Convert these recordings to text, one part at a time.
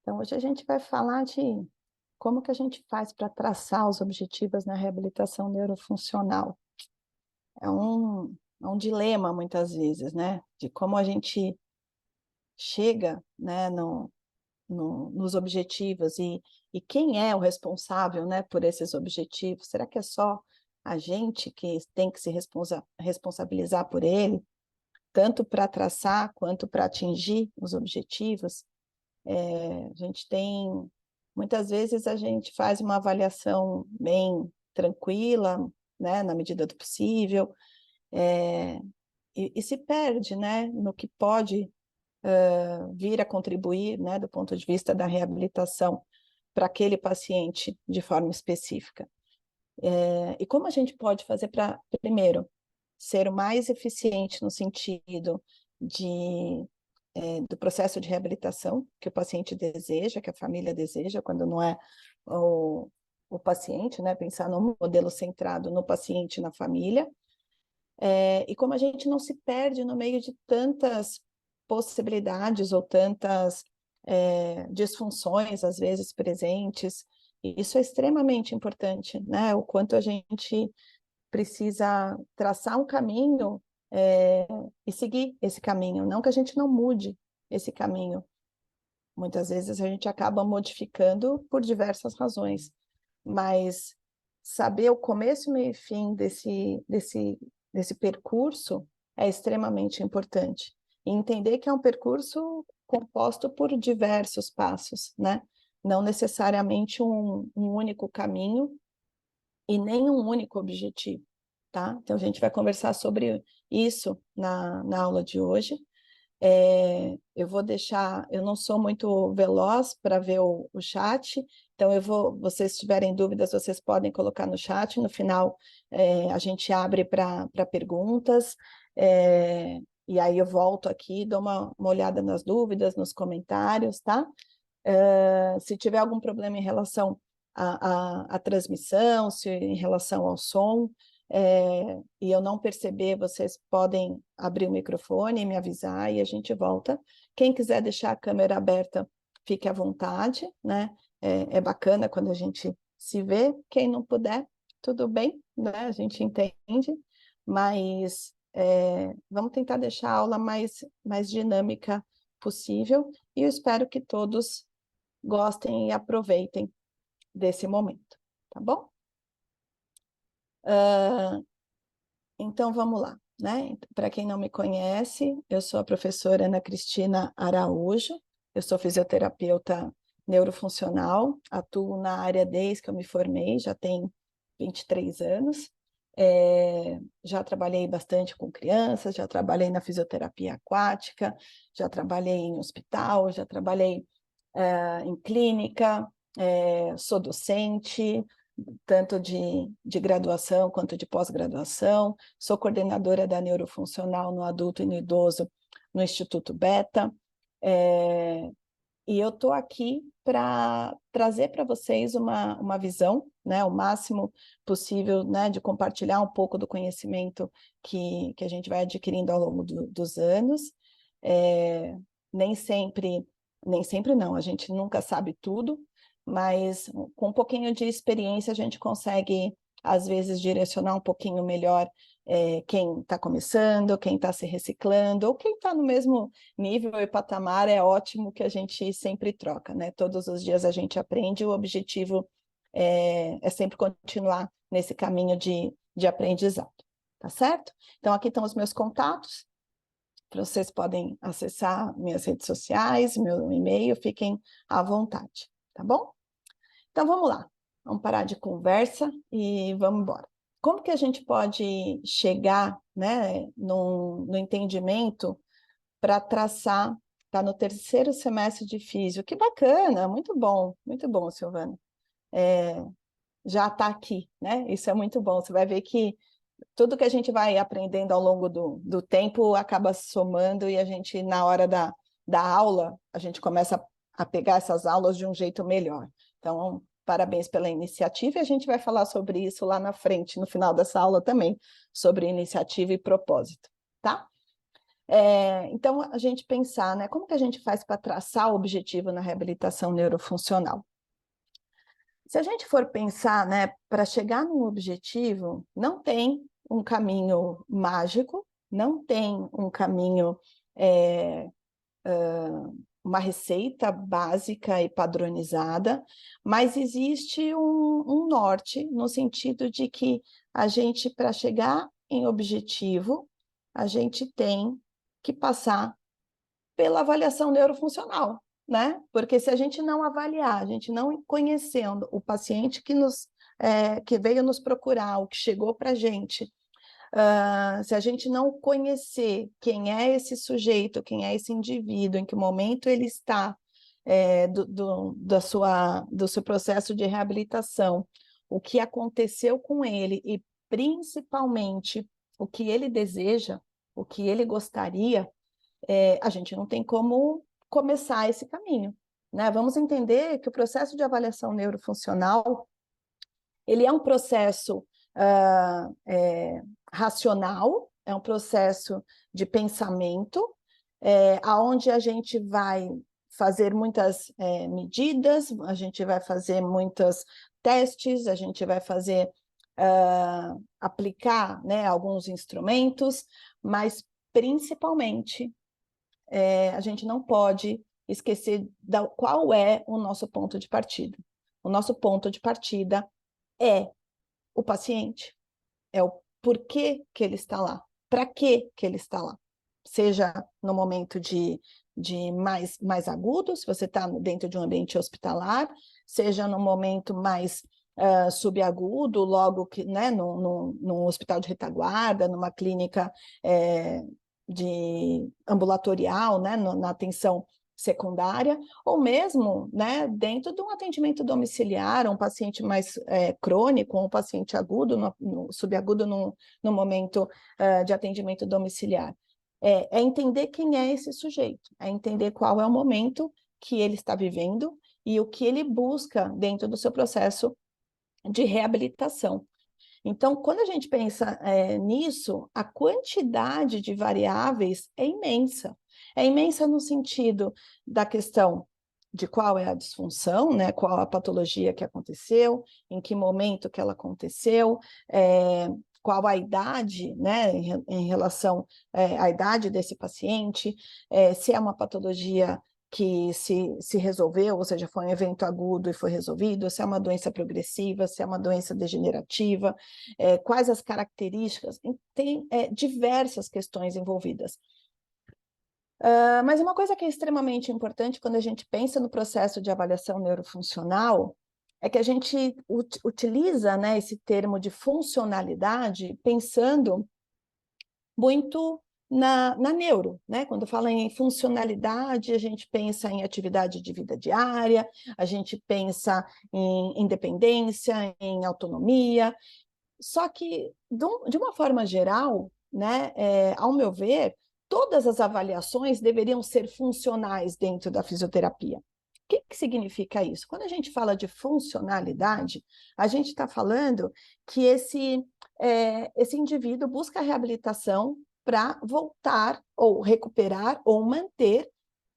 Então, hoje a gente vai falar de como que a gente faz para traçar os objetivos na reabilitação neurofuncional. É um dilema, muitas vezes, né? De como a gente chega, né, nos objetivos e quem é o responsável, né, por esses objetivos. Será que é só a gente que tem que se responsabilizar por ele, tanto para traçar quanto para atingir os objetivos? A gente tem, muitas vezes a gente faz uma avaliação bem tranquila, né, na medida do possível, e se perde, né, no que pode vir a contribuir, né, do ponto de vista da reabilitação para aquele paciente de forma específica. E como a gente pode fazer para, primeiro, ser o mais eficiente no sentido do processo de reabilitação que o paciente deseja, que a família deseja, quando não é o paciente, né? Pensar num modelo centrado no paciente e na família. E como a gente não se perde no meio de tantas possibilidades ou tantas disfunções, às vezes, presentes. E isso é extremamente importante, né? O quanto a gente precisa traçar um caminho e seguir esse caminho, não que a gente não mude esse caminho. Muitas vezes a gente acaba modificando por diversas razões, mas saber o começo, meio e fim desse percurso é extremamente importante. E entender que é um percurso composto por diversos passos, né? Não necessariamente um único caminho e nem um único objetivo, tá? Então, a gente vai conversar sobre isso na aula de hoje. Eu vou deixar, eu não sou muito veloz para ver o chat, então vocês tiverem dúvidas, vocês podem colocar no chat, no final a gente abre para perguntas, e aí eu volto aqui, dou uma olhada nas dúvidas, nos comentários, tá? Se tiver algum problema em relação à transmissão, se em relação ao som, e eu não perceber, vocês podem abrir o microfone e me avisar e a gente volta. Quem quiser deixar a câmera aberta, fique à vontade, né? É bacana quando a gente se vê. Quem não puder, tudo bem, né? A gente entende, mas vamos tentar deixar a aula mais dinâmica possível e eu espero que todos gostem e aproveitem desse momento, tá bom? Então, vamos lá, né? Para quem não me conhece, eu sou a professora Ana Cristina Araújo, eu sou fisioterapeuta neurofuncional, atuo na área desde que eu me formei, já tem 23 anos, já trabalhei bastante com crianças, já trabalhei na fisioterapia aquática, já trabalhei em hospital, já trabalhei em clínica, sou docente, tanto de graduação quanto de pós-graduação, sou coordenadora da neurofuncional no adulto e no idoso no Instituto Beta, e eu estou aqui para trazer para vocês uma visão, né, o máximo possível, né, de compartilhar um pouco do conhecimento que a gente vai adquirindo ao longo dos anos. Nem sempre, nem sempre não, a gente nunca sabe tudo, mas com um pouquinho de experiência a gente consegue, às vezes, direcionar um pouquinho melhor quem está começando, quem está se reciclando, ou quem está no mesmo nível e patamar. É ótimo que a gente sempre troca, né? Todos os dias a gente aprende, o objetivo é sempre continuar nesse caminho de aprendizado, tá certo? Então, aqui estão os meus contatos, vocês podem acessar minhas redes sociais, meu e-mail, fiquem à vontade, tá bom? Então, vamos lá. Vamos parar de conversa e vamos embora. Como que a gente pode chegar, né, no entendimento para traçar, tá no terceiro semestre de físio? Que bacana, muito bom, Silvana. Já está aqui, né? Isso é muito bom. Você vai ver que tudo que a gente vai aprendendo ao longo do tempo acaba somando e a gente, na hora da aula, a gente começa a pegar essas aulas de um jeito melhor. Então, parabéns pela iniciativa e a gente vai falar sobre isso lá na frente, no final dessa aula também, sobre iniciativa e propósito, tá? Então, a gente pensar, né, como que a gente faz para traçar o objetivo na reabilitação neurofuncional? Se a gente for pensar, né, para chegar num objetivo, não tem um caminho mágico, não tem um caminho, é, uma receita básica e padronizada, mas existe um norte, no sentido de que a gente, para chegar em objetivo, a gente tem que passar pela avaliação neurofuncional, né? Porque se a gente não avaliar, a gente não conhecendo o paciente que veio nos procurar, o que chegou para a gente, se a gente não conhecer quem é esse sujeito, quem é esse indivíduo, em que momento ele está do seu processo de reabilitação, o que aconteceu com ele e principalmente o que ele deseja, o que ele gostaria, a gente não tem como começar esse caminho, né? Vamos entender que o processo de avaliação neurofuncional, ele é um processo racional, é um processo de pensamento, aonde a gente vai fazer muitas medidas, a gente vai fazer muitos testes, a gente vai fazer aplicar, né, alguns instrumentos, mas principalmente a gente não pode esquecer qual é o nosso ponto de partida. O nosso ponto de partida é o paciente, é o porquê que ele está lá, para que ele está lá. Seja no momento de mais agudo, se você está dentro de um ambiente hospitalar, seja no momento mais subagudo, logo que, né, num hospital de retaguarda, numa clínica de ambulatorial, né, na atenção secundária, ou mesmo, né, dentro de um atendimento domiciliar, um paciente mais crônico, um paciente agudo, subagudo no momento de atendimento domiciliar. É entender quem é esse sujeito, é entender qual é o momento que ele está vivendo e o que ele busca dentro do seu processo de reabilitação. Então, quando a gente pensa nisso, a quantidade de variáveis é imensa. É imensa no sentido da questão de qual é a disfunção, né? Qual a patologia que aconteceu, em que momento que ela aconteceu, qual a idade, né, em relação à idade desse paciente, se é uma patologia que se resolveu, ou seja, foi um evento agudo e foi resolvido, se é uma doença progressiva, se é uma doença degenerativa, quais as características, tem diversas questões envolvidas. Mas uma coisa que é extremamente importante quando a gente pensa no processo de avaliação neurofuncional é que a gente utiliza, né, esse termo de funcionalidade pensando muito na neuro, né? Quando fala em funcionalidade, a gente pensa em atividade de vida diária, a gente pensa em independência, em autonomia, só que, de uma forma geral, né, ao meu ver, todas as avaliações deveriam ser funcionais dentro da fisioterapia. O que significa isso? Quando a gente fala de funcionalidade, a gente está falando que esse indivíduo busca reabilitação para voltar ou recuperar ou manter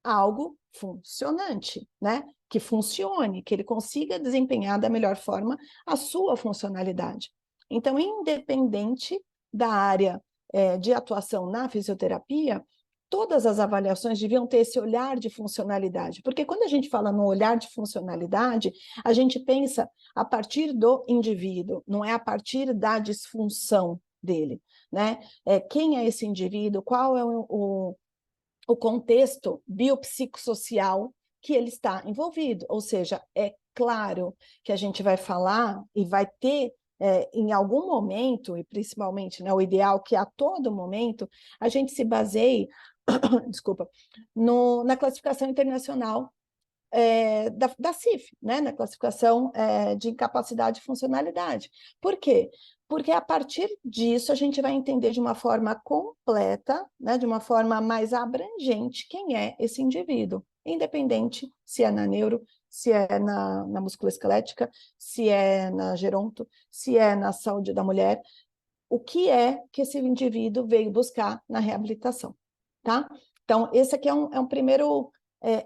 algo funcionante, né? Que funcione, que ele consiga desempenhar da melhor forma a sua funcionalidade. Então, independente da área de atuação na fisioterapia, todas as avaliações deviam ter esse olhar de funcionalidade, porque quando a gente fala no olhar de funcionalidade, a gente pensa a partir do indivíduo, não é a partir da disfunção dele, né? Quem é esse indivíduo, qual é o contexto biopsicossocial que ele está envolvido, ou seja, é claro que a gente vai falar e vai ter em algum momento, e principalmente, né, o ideal que a todo momento, a gente se baseie, desculpa, na classificação internacional da CIF, né, na classificação de incapacidade e funcionalidade. Por quê? Porque a partir disso a gente vai entender de uma forma completa, né, de uma forma mais abrangente, quem é esse indivíduo, independente se é na neuro, se é na musculoesquelética, se é na geronto, se é na saúde da mulher, o que é que esse indivíduo veio buscar na reabilitação. tá? Então, esse aqui é um primeiro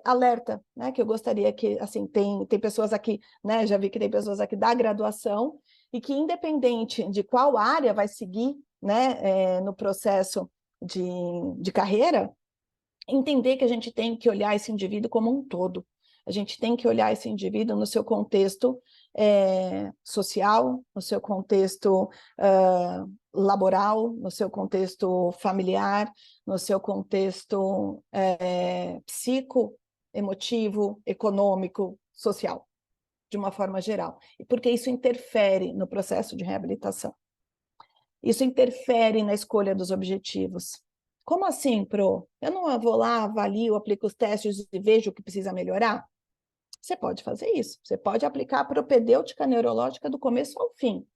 alerta, né, que eu gostaria que, assim, tem pessoas aqui, né, já vi que tem pessoas aqui da graduação, e que independente de qual área vai seguir, né, no processo de carreira, entender que a gente tem que olhar esse indivíduo como um todo. A gente tem que olhar esse indivíduo no seu contexto social, no seu contexto laboral, no seu contexto familiar, no seu contexto psico, emotivo, econômico, social, de uma forma geral. Porque isso interfere no processo de reabilitação. Isso interfere na escolha dos objetivos. Como assim, Pro? Eu não vou lá, avalio, aplico os testes e vejo o que precisa melhorar? Você pode fazer isso. Você pode aplicar a propedêutica neurológica do começo ao fim.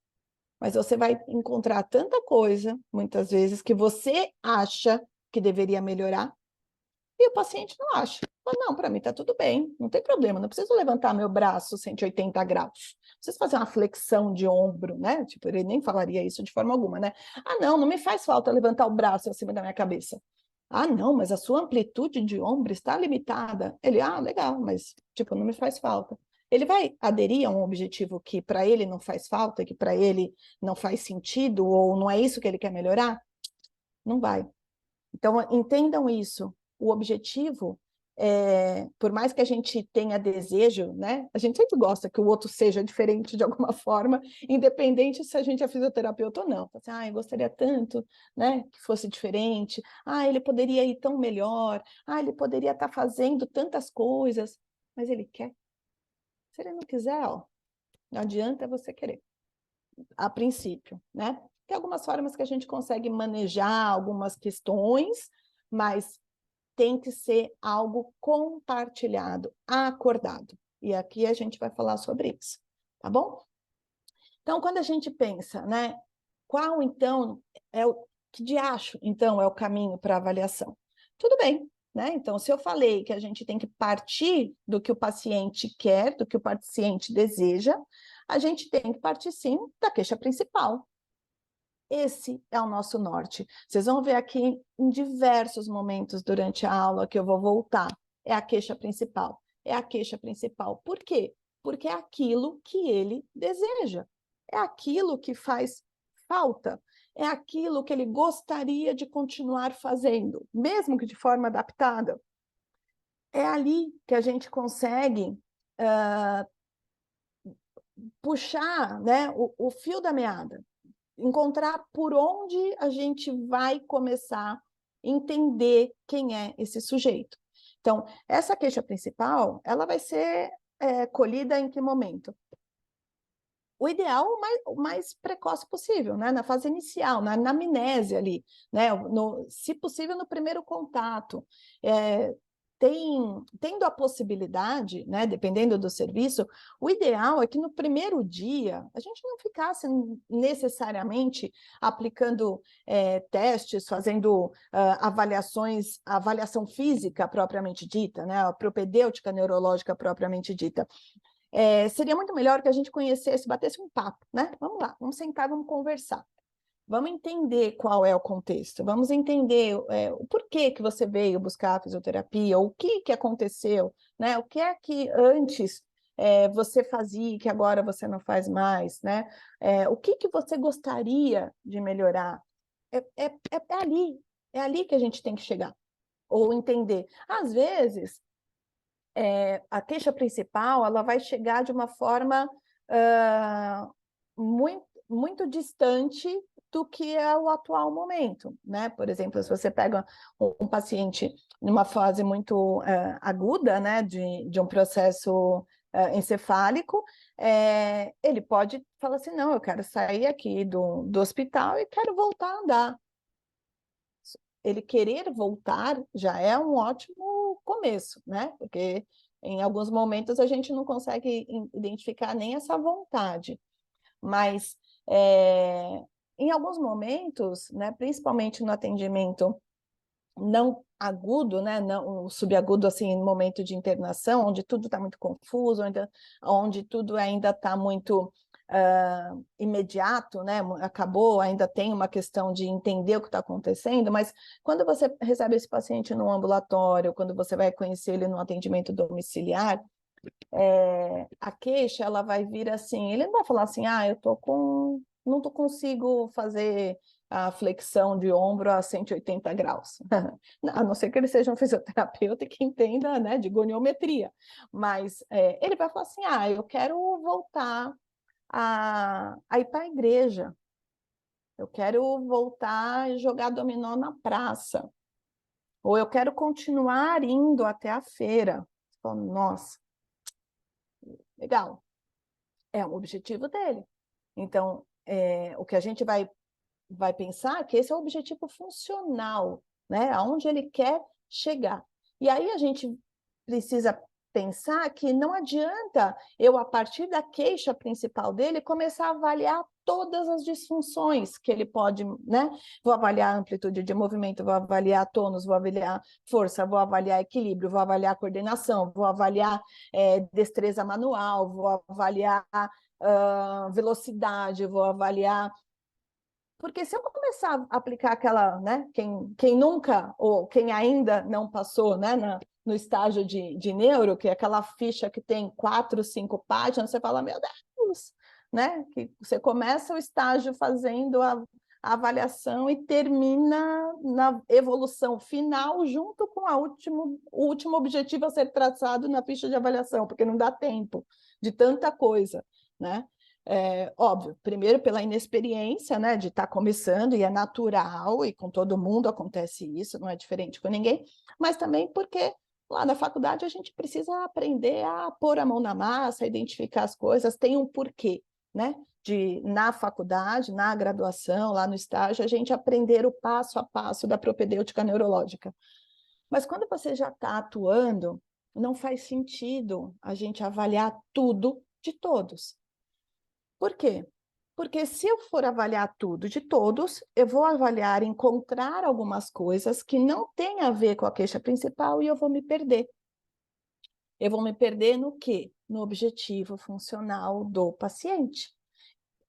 Mas você vai encontrar tanta coisa, muitas vezes, que você acha que deveria melhorar, e o paciente não acha. Fala, não, para mim está tudo bem, não tem problema, não preciso levantar meu braço 180 graus. Não preciso fazer uma flexão de ombro, né? Tipo, ele nem falaria isso de forma alguma, né? Ah, não me faz falta levantar o braço acima da minha cabeça. Ah, não, mas a sua amplitude de ombro está limitada. Ele, legal, mas, tipo, não me faz falta. Ele vai aderir a um objetivo que para ele não faz falta, que para ele não faz sentido, ou não é isso que ele quer melhorar? Não vai. Então, entendam isso. O objetivo, por mais que a gente tenha desejo, né? A gente sempre gosta que o outro seja diferente de alguma forma, independente se a gente é fisioterapeuta ou não. Assim, eu gostaria tanto, né, que fosse diferente. Ele poderia ir tão melhor. Ele poderia estar fazendo tantas coisas. Mas ele quer. Se ele não quiser, não adianta você querer, a princípio, né? Tem algumas formas que a gente consegue manejar algumas questões, mas tem que ser algo compartilhado, acordado. E aqui a gente vai falar sobre isso, tá bom? Então, quando a gente pensa, né, qual então que de acho, então, é o caminho para avaliação? Tudo bem, né? Então, se eu falei que a gente tem que partir do que o paciente quer, do que o paciente deseja, a gente tem que partir, sim, da queixa principal. Esse é o nosso norte. Vocês vão ver aqui em diversos momentos durante a aula que eu vou voltar. É a queixa principal. É a queixa principal. Por quê? Porque é aquilo que ele deseja. É aquilo que faz falta. É aquilo que ele gostaria de continuar fazendo, mesmo que de forma adaptada. É ali que a gente consegue puxar, né, o fio da meada. Encontrar por onde a gente vai começar a entender quem é esse sujeito. Então, essa queixa principal, ela vai ser colhida em que momento? O ideal, o mais precoce possível, né? Na fase inicial, na anamnese ali, né? Se possível, no primeiro contato. Tendo a possibilidade, né, dependendo do serviço, o ideal é que no primeiro dia a gente não ficasse necessariamente aplicando testes, fazendo avaliação física propriamente dita, né, a propedêutica neurológica propriamente dita. Seria muito melhor que a gente conhecesse, batesse um papo, né? Vamos lá, vamos sentar, vamos conversar. Vamos entender qual é o contexto, vamos entender o porquê que você veio buscar a fisioterapia, o que aconteceu, né? O que é que antes você fazia e que agora você não faz mais, né? O que você gostaria de melhorar? É ali que a gente tem que chegar, ou entender. Às vezes, a queixa principal ela vai chegar de uma forma muito, muito distante do que é o atual momento, né? Por exemplo, se você pega um paciente numa fase muito aguda, né, de um processo encefálico, ele pode falar assim, não, eu quero sair aqui do hospital e quero voltar a andar. Ele querer voltar já é um ótimo começo, né? Porque em alguns momentos a gente não consegue identificar nem essa vontade. Mas em alguns momentos, né, principalmente no atendimento não agudo, né, não subagudo, assim, no momento de internação, onde tudo está muito confuso, onde tudo ainda está muito imediato, né? Acabou, ainda tem uma questão de entender o que está acontecendo, mas quando você recebe esse paciente no ambulatório, quando você vai conhecer ele no atendimento domiciliar, a queixa, ela vai vir assim, ele não vai falar assim, não consigo fazer a flexão de ombro a 180 graus, a não ser que ele seja um fisioterapeuta que entenda, né, de goniometria, mas ele vai falar assim, eu quero voltar a ir para a igreja, eu quero voltar a jogar dominó na praça, ou eu quero continuar indo até a feira. Nossa, legal, é um objetivo dele. Então, o que a gente vai pensar é que esse é o objetivo funcional, né? Aonde ele quer chegar. E aí a gente precisa pensar que não adianta eu, a partir da queixa principal dele, começar a avaliar todas as disfunções que ele pode, né? Vou avaliar a amplitude de movimento, vou avaliar tônus, vou avaliar força, vou avaliar equilíbrio, vou avaliar coordenação, vou avaliar destreza manual, vou avaliar velocidade, vou avaliar. Porque se eu começar a aplicar aquela, né, quem nunca ou quem ainda não passou, né, no estágio de neuro, que é aquela ficha que tem 4, 5 páginas, você fala, meu Deus, né? Que você começa o estágio fazendo a avaliação e termina na evolução final junto com o último objetivo a ser traçado na ficha de avaliação, porque não dá tempo de tanta coisa, né? Óbvio, primeiro pela inexperiência, né, de estar começando, e é natural, e com todo mundo acontece isso, não é diferente com ninguém, mas também porque lá na faculdade a gente precisa aprender a pôr a mão na massa, identificar as coisas, tem um porquê, né, na faculdade, na graduação, lá no estágio, a gente aprender o passo a passo da propedêutica neurológica. Mas quando você já está atuando, não faz sentido a gente avaliar tudo de todos. Por quê? Porque se eu for avaliar tudo de todos, eu vou avaliar, encontrar algumas coisas que não têm a ver com a queixa principal e eu vou me perder. Eu vou me perder no quê? No objetivo funcional do paciente.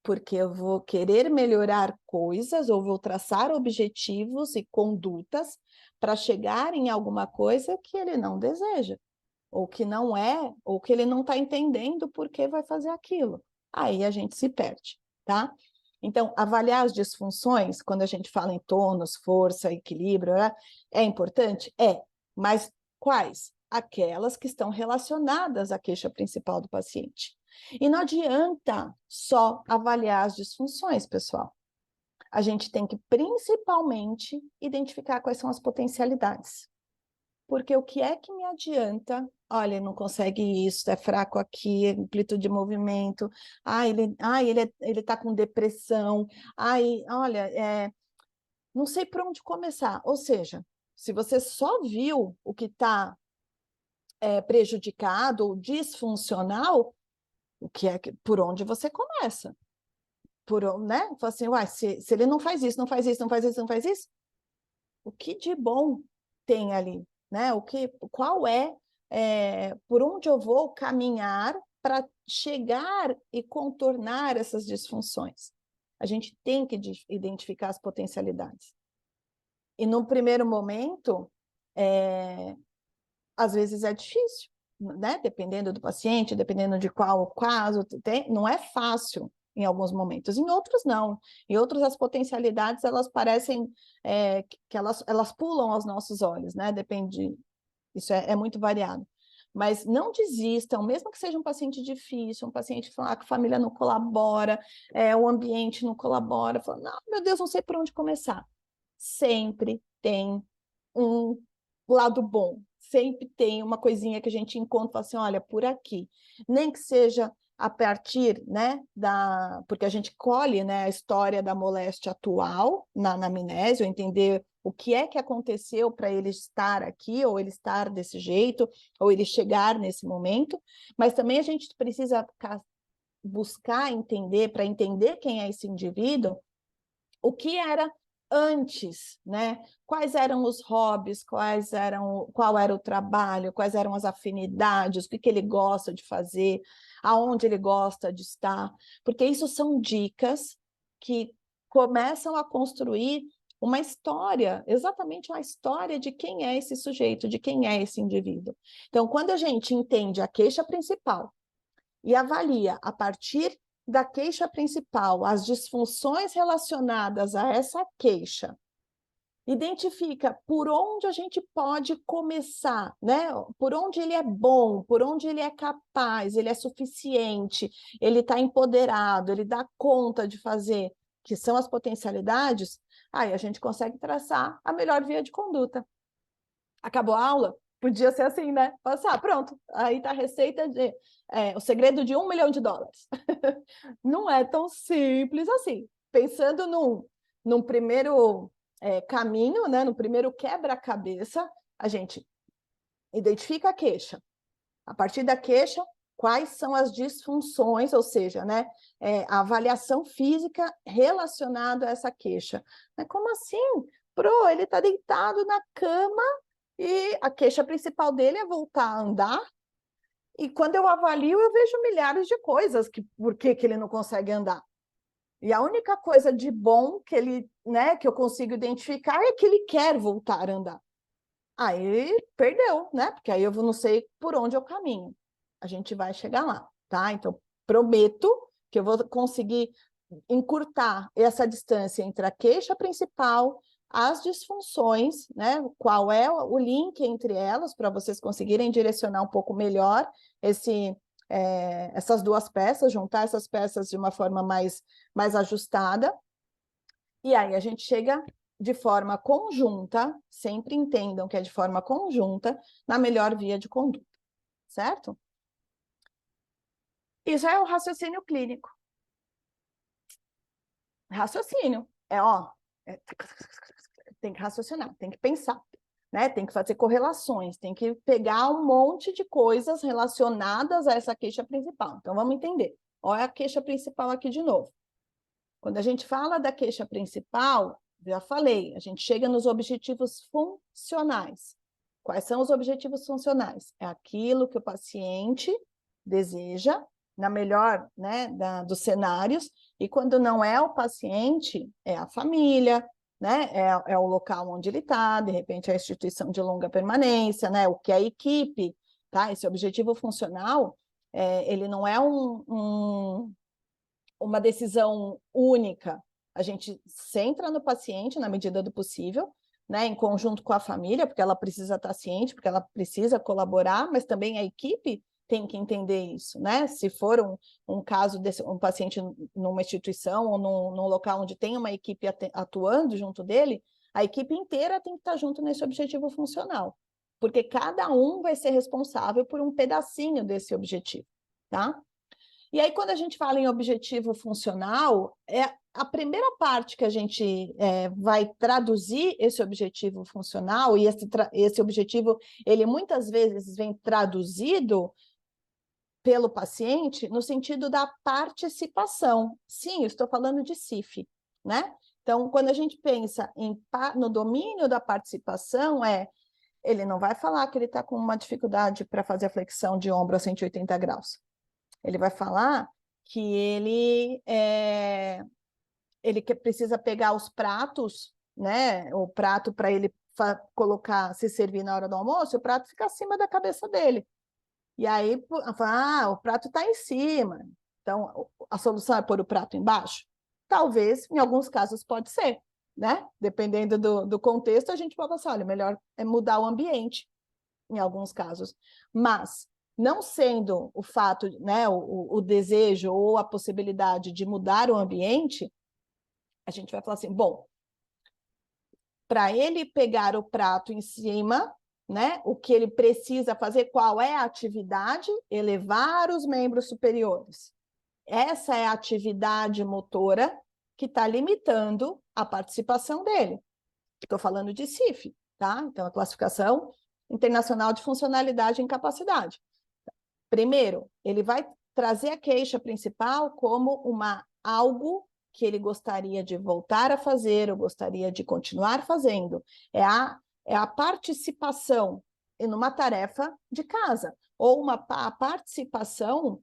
Porque eu vou querer melhorar coisas ou vou traçar objetivos e condutas para chegar em alguma coisa que ele não deseja, ou que não é, ou que ele não está entendendo por que vai fazer aquilo. Aí a gente se perde, tá? Então, avaliar as disfunções, quando a gente fala em tônus, força, equilíbrio, é importante? É, mas quais? Aquelas que estão relacionadas à queixa principal do paciente. E não adianta só avaliar as disfunções, pessoal. A gente tem que, principalmente, identificar quais são as potencialidades. Porque o que é que me adianta? Olha, ele não consegue isso, é fraco aqui, amplitude de movimento, ele tá com depressão, olha, não sei por onde começar. Ou seja, se você só viu o que está prejudicado ou disfuncional, o que é por onde você começa? Né? Fala assim, se ele não faz isso, não faz isso, não faz isso, não faz isso, o que de bom tem ali? Né? Qual por onde eu vou caminhar para chegar e contornar essas disfunções? A gente tem que identificar as potencialidades. E no primeiro momento, às vezes é difícil, né? Dependendo do paciente, dependendo de qual caso, não é fácil em alguns momentos, em outros não. Em outros as potencialidades, elas parecem que elas pulam aos nossos olhos, né? Depende, isso é muito variado. Mas não desistam, mesmo que seja um paciente difícil, um paciente que a família não colabora, o ambiente não colabora, fala, não, meu Deus, não sei por onde começar. Sempre tem um lado bom, sempre tem uma coisinha que a gente encontra e fala assim, olha, por aqui. Nem que seja a partir, né, porque a gente colhe, né, a história da moléstia atual na anamnese, entender o que é que aconteceu para ele estar aqui, ou ele estar desse jeito, ou ele chegar nesse momento, mas também a gente precisa buscar entender, para entender quem é esse indivíduo, o que era antes, né? Quais eram os hobbies, qual era o trabalho, quais eram as afinidades, o que ele gosta de fazer, aonde ele gosta de estar, porque isso são dicas que começam a construir uma história, exatamente uma história de quem é esse sujeito, de quem é esse indivíduo. Então, quando a gente entende a queixa principal e avalia a partir da queixa principal as disfunções relacionadas a essa queixa, identifica por onde a gente pode começar, né? Por onde ele é bom, por onde ele é capaz, ele é suficiente, ele está empoderado, ele dá conta de fazer, que são as potencialidades, aí a gente consegue traçar a melhor via de conduta. Acabou a aula? Podia ser assim, né? Passar, pronto. Aí está a receita de o segredo de $1 milhão. Não é tão simples assim. Pensando num primeiro caminho, né? No primeiro quebra-cabeça, a gente identifica a queixa. A partir da queixa, quais são as disfunções, ou seja, né, a avaliação física relacionada a essa queixa. Mas como assim? Pro, ele está deitado na cama e a queixa principal dele é voltar a andar. E quando eu avalio, eu vejo milhares de coisas por que ele não consegue andar. E a única coisa de bom que ele, né, que eu consigo identificar é que ele quer voltar a andar. Aí perdeu, né? Porque aí eu não sei por onde eu caminho. A gente vai chegar lá, tá? Então, prometo que eu vou conseguir encurtar essa distância entre a queixa principal, as disfunções, né? Qual é o link entre elas, para vocês conseguirem direcionar um pouco melhor essas duas peças, juntar essas peças de uma forma mais ajustada. E aí a gente chega de forma conjunta, sempre entendam que é de forma conjunta, na melhor via de conduta, certo? Isso é o raciocínio clínico. Raciocínio, tem que raciocinar, tem que pensar, né? Tem que fazer correlações, tem que pegar um monte de coisas relacionadas a essa queixa principal. Então, vamos entender. Olha a queixa principal aqui de novo. Quando a gente fala da queixa principal, já falei, a gente chega nos objetivos funcionais. Quais são os objetivos funcionais? É aquilo que o paciente deseja, na melhor, né, dos cenários, e quando não é o paciente, é a família, né, é o local onde ele está, de repente a instituição de longa permanência, né, o que a equipe, tá? Esse objetivo funcional, ele não é uma decisão única. A gente centra no paciente na medida do possível, né, em conjunto com a família, porque ela precisa estar ciente, porque ela precisa colaborar, mas também a equipe tem que entender isso, né? Se for um caso desse um paciente numa instituição ou num local onde tem uma equipe atuando junto dele, a equipe inteira tem que estar junto nesse objetivo funcional, porque cada um vai ser responsável por um pedacinho desse objetivo, tá? E aí, quando a gente fala em objetivo funcional, a primeira parte que a gente vai traduzir esse objetivo funcional, e esse objetivo, ele muitas vezes vem traduzido pelo paciente no sentido da participação. Sim, eu estou falando de CIF, né? Então, quando a gente pensa no domínio da participação, ele não vai falar que ele está com uma dificuldade para fazer a flexão de ombro a 180 graus. Ele vai falar que ele precisa pegar os pratos, né? O prato para ele se servir na hora do almoço, o prato fica acima da cabeça dele. E aí, o prato está em cima. Então, a solução é pôr o prato embaixo? Talvez, em alguns casos, pode ser, né? Dependendo do contexto, a gente pode pensar, olha, melhor é mudar o ambiente, em alguns casos. Mas, não sendo o fato, né, o desejo ou a possibilidade de mudar o ambiente, a gente vai falar assim, bom, para ele pegar o prato em cima, né, o que ele precisa fazer, qual é a atividade? Elevar os membros superiores. Essa é a atividade motora que está limitando a participação dele. Estou falando de CIF, tá? Então, a classificação internacional de funcionalidade e incapacidade. Primeiro, ele vai trazer a queixa principal como algo que ele gostaria de voltar a fazer, ou gostaria de continuar fazendo. É a participação em uma tarefa de casa, ou a participação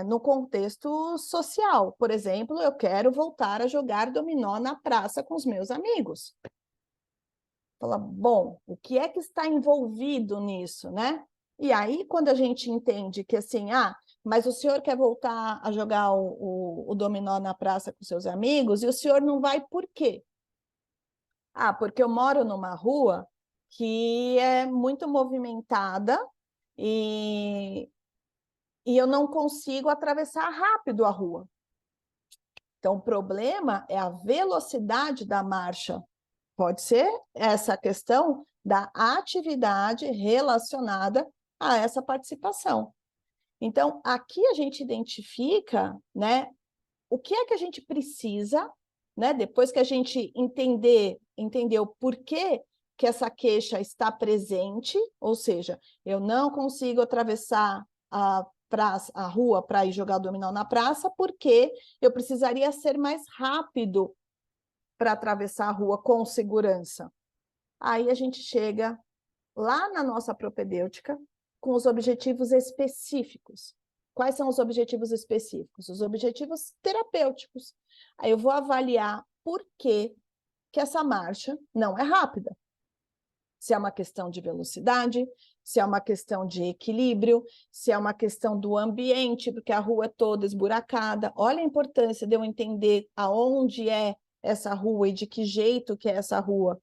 no contexto social. Por exemplo, eu quero voltar a jogar dominó na praça com os meus amigos. Fala, bom, o que é que está envolvido nisso, né? E aí, quando a gente entende que assim, mas o senhor quer voltar a jogar o dominó na praça com seus amigos, e o senhor não vai por quê? Porque eu moro numa rua que é muito movimentada e eu não consigo atravessar rápido a rua. Então, o problema é a velocidade da marcha. Pode ser essa questão da atividade relacionada a essa participação. Então, aqui a gente identifica, né, o que é que a gente precisa, né, depois que a gente entendeu por que essa queixa está presente, ou seja, eu não consigo atravessar a rua para ir jogar dominó na praça, porque eu precisaria ser mais rápido para atravessar a rua com segurança. Aí a gente chega lá na nossa propedêutica com os objetivos específicos. Quais são os objetivos específicos? Os objetivos terapêuticos. Aí eu vou avaliar por que essa marcha não é rápida. Se é uma questão de velocidade, se é uma questão de equilíbrio, se é uma questão do ambiente, porque a rua é toda esburacada. Olha a importância de eu entender aonde é essa rua e de que jeito que é essa rua,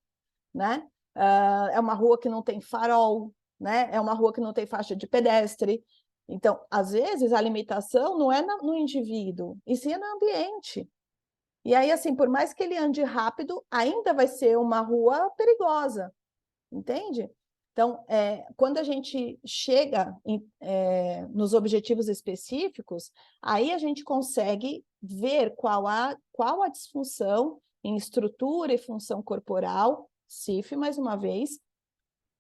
né? É uma rua que não tem farol, né? É uma rua que não tem faixa de pedestre. Então, às vezes, a limitação não é no indivíduo, e sim no ambiente. E aí, assim, por mais que ele ande rápido, ainda vai ser uma rua perigosa, entende? Então, quando a gente chega nos objetivos específicos, aí a gente consegue ver qual a disfunção em estrutura e função corporal, CIF, mais uma vez,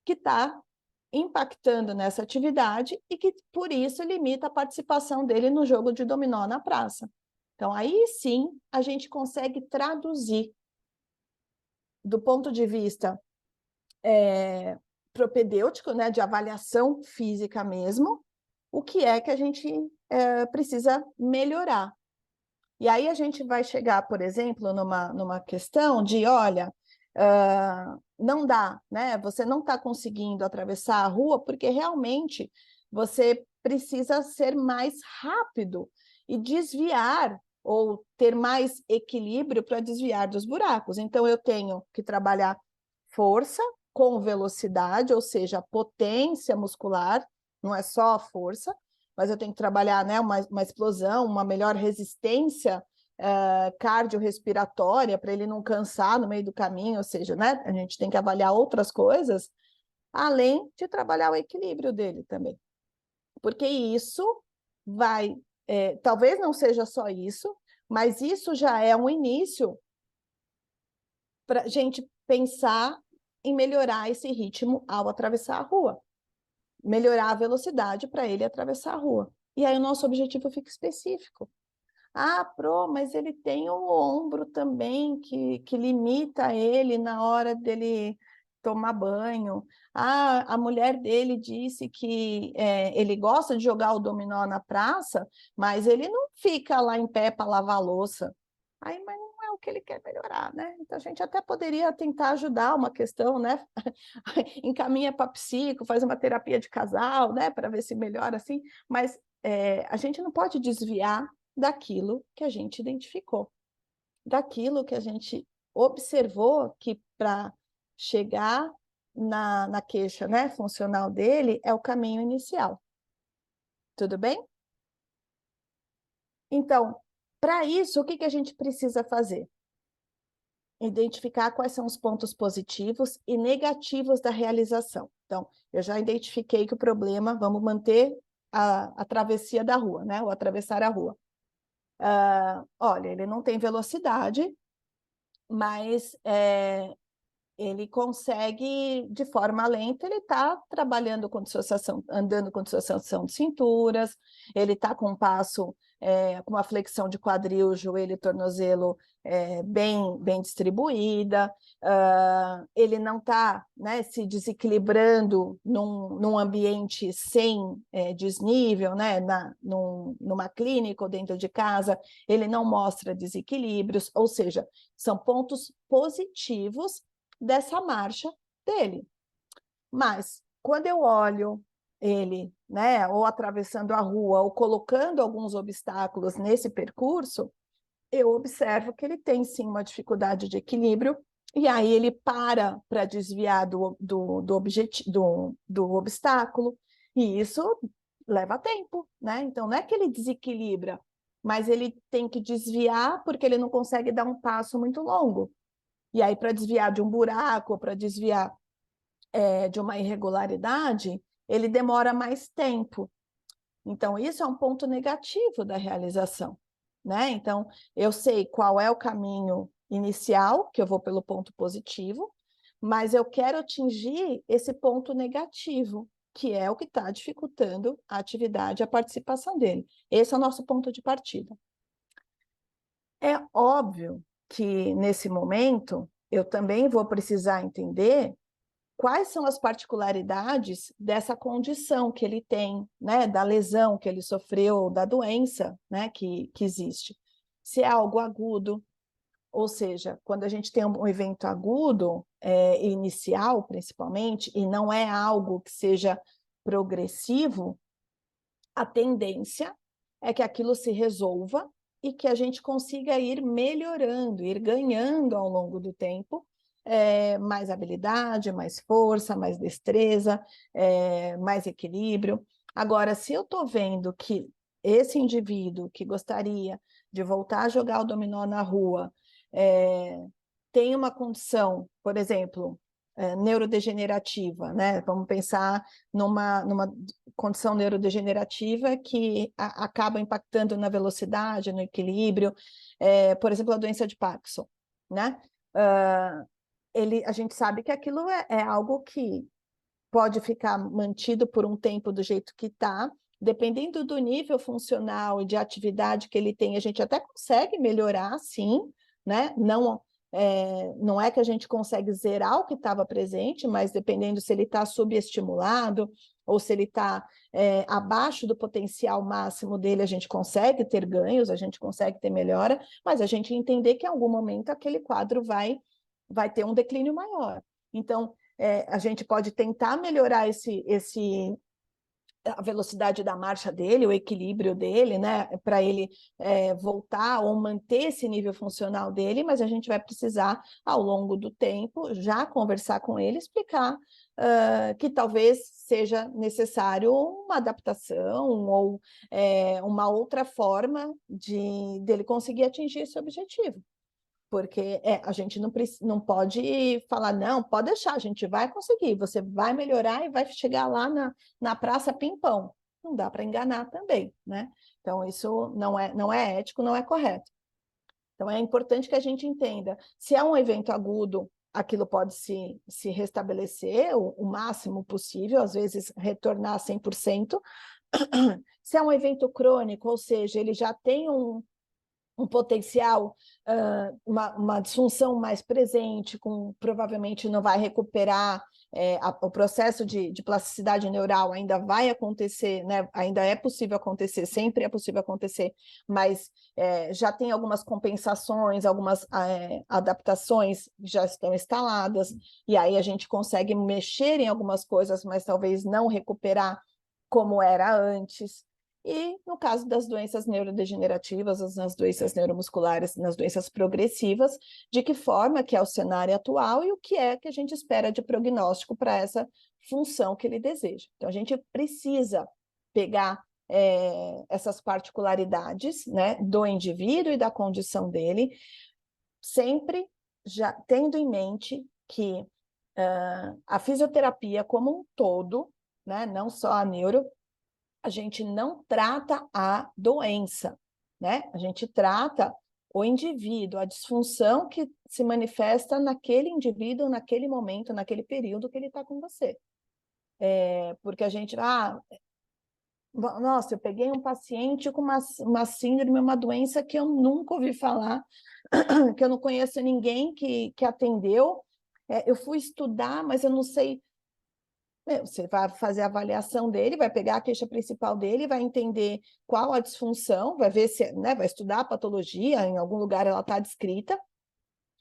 que está impactando nessa atividade e que, por isso, limita a participação dele no jogo de dominó na praça. Então, aí sim, a gente consegue traduzir do ponto de vista propedêutico, né, de avaliação física mesmo, o que é que a gente precisa melhorar. E aí a gente vai chegar, por exemplo, numa questão de, olha, não dá, né? Você não está conseguindo atravessar a rua porque realmente você precisa ser mais rápido e desviar ou ter mais equilíbrio para desviar dos buracos. Então, eu tenho que trabalhar força com velocidade, ou seja, potência muscular, não é só a força, mas eu tenho que trabalhar, né, uma explosão, uma melhor resistência cardiorrespiratória, para ele não cansar no meio do caminho, ou seja, né, a gente tem que avaliar outras coisas, além de trabalhar o equilíbrio dele também. Porque isso vai, talvez não seja só isso, mas isso já é um início para a gente pensar em melhorar esse ritmo ao atravessar a rua, melhorar a velocidade para ele atravessar a rua. E aí o nosso objetivo fica específico. Pro, mas ele tem o ombro também que limita ele na hora dele tomar banho. A mulher dele disse que ele gosta de jogar o dominó na praça, mas ele não fica lá em pé para lavar a louça. Aí, mas não é o que ele quer melhorar, né? Então a gente até poderia tentar ajudar uma questão, né? Encaminha para psico, faz uma terapia de casal, né? Para ver se melhora assim, mas a gente não pode desviar daquilo que a gente identificou, daquilo que a gente observou que para chegar na queixa, né, funcional dele é o caminho inicial. Tudo bem? Então, para isso, o que a gente precisa fazer? Identificar quais são os pontos positivos e negativos da realização. Então, eu já identifiquei que o problema, vamos manter a travessia da rua, né, ou atravessar a rua. Olha, ele não tem velocidade, mas ele consegue, de forma lenta, ele está trabalhando com dissociação, andando com dissociação de cinturas, ele está com um passo, com uma flexão de quadril, joelho e tornozelo bem distribuída, ele não está, né, se desequilibrando num ambiente sem desnível, né, numa clínica ou dentro de casa, ele não mostra desequilíbrios, ou seja, são pontos positivos dessa marcha dele. Mas, quando eu olho ele, né, ou atravessando a rua, ou colocando alguns obstáculos nesse percurso, eu observo que ele tem, sim, uma dificuldade de equilíbrio, e aí ele para desviar do obstáculo, e isso leva tempo, né? Então, não é que ele desequilibra, mas ele tem que desviar porque ele não consegue dar um passo muito longo. E aí, para desviar de um buraco, para desviar de uma irregularidade, ele demora mais tempo. Então, isso é um ponto negativo da realização, né? Então, eu sei qual é o caminho inicial, que eu vou pelo ponto positivo, mas eu quero atingir esse ponto negativo, que é o que está dificultando a atividade, a participação dele. Esse é o nosso ponto de partida. É óbvio que, nesse momento, eu também vou precisar entender quais são as particularidades dessa condição que ele tem, né, da lesão que ele sofreu, da doença, né, que existe. Se é algo agudo, ou seja, quando a gente tem um evento agudo, inicial principalmente, e não é algo que seja progressivo, a tendência é que aquilo se resolva e que a gente consiga ir melhorando, ir ganhando ao longo do tempo, mais habilidade, mais força, mais destreza, mais equilíbrio. Agora, se eu estou vendo que esse indivíduo que gostaria de voltar a jogar o dominó na rua tem uma condição, por exemplo, neurodegenerativa, né? Vamos pensar numa condição neurodegenerativa que acaba impactando na velocidade, no equilíbrio, por exemplo, a doença de Parkinson, né? A gente sabe que aquilo é algo que pode ficar mantido por um tempo do jeito que está, dependendo do nível funcional e de atividade que ele tem, a gente até consegue melhorar, sim, né? Não é que a gente consegue zerar o que estava presente, mas dependendo se ele está subestimulado ou se ele está abaixo do potencial máximo dele, a gente consegue ter ganhos, a gente consegue ter melhora, mas a gente entender que em algum momento aquele quadro vai ter um declínio maior. Então, a gente pode tentar melhorar a velocidade da marcha dele, o equilíbrio dele, né, para ele voltar ou manter esse nível funcional dele, mas a gente vai precisar, ao longo do tempo, já conversar com ele, explicar que talvez seja necessário uma adaptação ou uma outra forma dele conseguir atingir esse objetivo. Porque a gente não pode falar, não, pode deixar, a gente vai conseguir, você vai melhorar e vai chegar lá na praça pimpão. Não dá para enganar também, né? Então, isso não é ético, não é correto. Então, é importante que a gente entenda, se é um evento agudo, aquilo pode se restabelecer o máximo possível, às vezes retornar a 100%. Se é um evento crônico, ou seja, ele já tem um potencial, uma disfunção mais presente, provavelmente não vai recuperar, o processo de plasticidade neural ainda vai acontecer, né? Ainda é possível acontecer, sempre é possível acontecer, mas já tem algumas compensações, algumas adaptações já estão instaladas, e aí a gente consegue mexer em algumas coisas, mas talvez não recuperar como era antes. E no caso das doenças neurodegenerativas, nas doenças neuromusculares, nas doenças progressivas, de que forma que é o cenário atual e o que é que a gente espera de prognóstico para essa função que ele deseja. Então, a gente precisa pegar essas particularidades, né, do indivíduo e da condição dele, sempre já tendo em mente que a fisioterapia como um todo, né, não só a neuro, a gente não trata a doença, né? A gente trata o indivíduo, a disfunção que se manifesta naquele indivíduo, naquele momento, naquele período que ele está com você. Porque a gente, nossa, eu peguei um paciente com uma síndrome, uma doença que eu nunca ouvi falar, que eu não conheço ninguém que atendeu, eu fui estudar, mas eu não sei. Você vai fazer a avaliação dele, vai pegar a queixa principal dele, vai entender qual a disfunção, vai ver se, né, vai estudar a patologia, em algum lugar ela está descrita,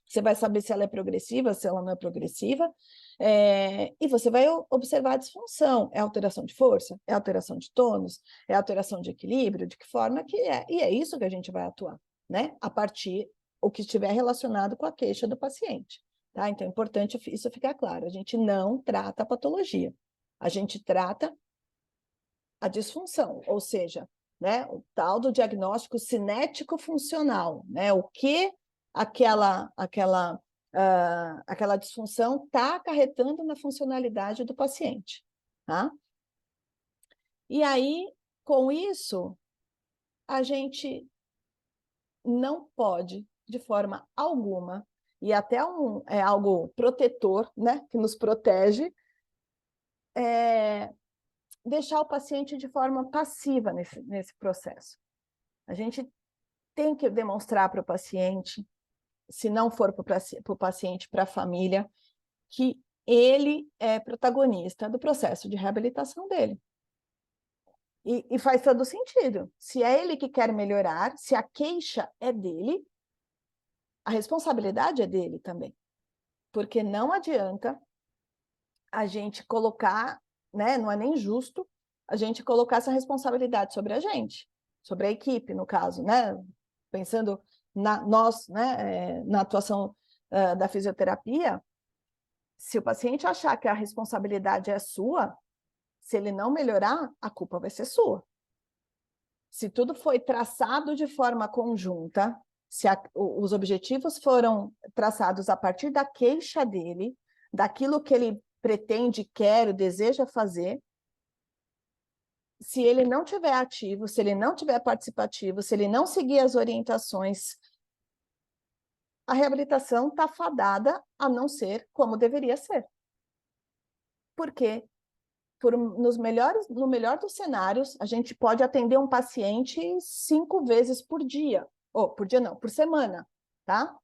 você vai saber se ela é progressiva, se ela não é progressiva, e você vai observar a disfunção. É alteração de força? É alteração de tônus? É alteração de equilíbrio? De que forma que é? E é isso que a gente vai atuar, né? A partir o que estiver relacionado com a queixa do paciente. Tá? Então, é importante isso ficar claro. A gente não trata a patologia. A gente trata a disfunção, ou seja, né, o tal do diagnóstico cinético-funcional, né? O que aquela disfunção está acarretando na funcionalidade do paciente. Tá? E aí, com isso, a gente não pode, de forma alguma, e até é algo protetor, né, que nos protege, deixar o paciente de forma passiva nesse processo. A gente tem que demonstrar para o paciente, se não for para o paciente, para a família, que ele é protagonista do processo de reabilitação dele. E faz todo sentido. Se é ele que quer melhorar, se a queixa é dele, a responsabilidade é dele também. Porque não adianta a gente colocar, né, não é nem justo a gente colocar essa responsabilidade sobre a gente, sobre a equipe, no caso, né? Pensando nós, né, na atuação da fisioterapia, se o paciente achar que a responsabilidade é sua, se ele não melhorar, a culpa vai ser sua. Se tudo foi traçado de forma conjunta, se os objetivos foram traçados a partir da queixa dele, daquilo que ele pretende, quer, deseja fazer, se ele não tiver ativo, se ele não tiver participativo, se ele não seguir as orientações, a reabilitação está fadada a não ser como deveria ser. Porque no melhor dos cenários, a gente pode atender um paciente 5 vezes por dia. Ou por dia não, por semana, tá?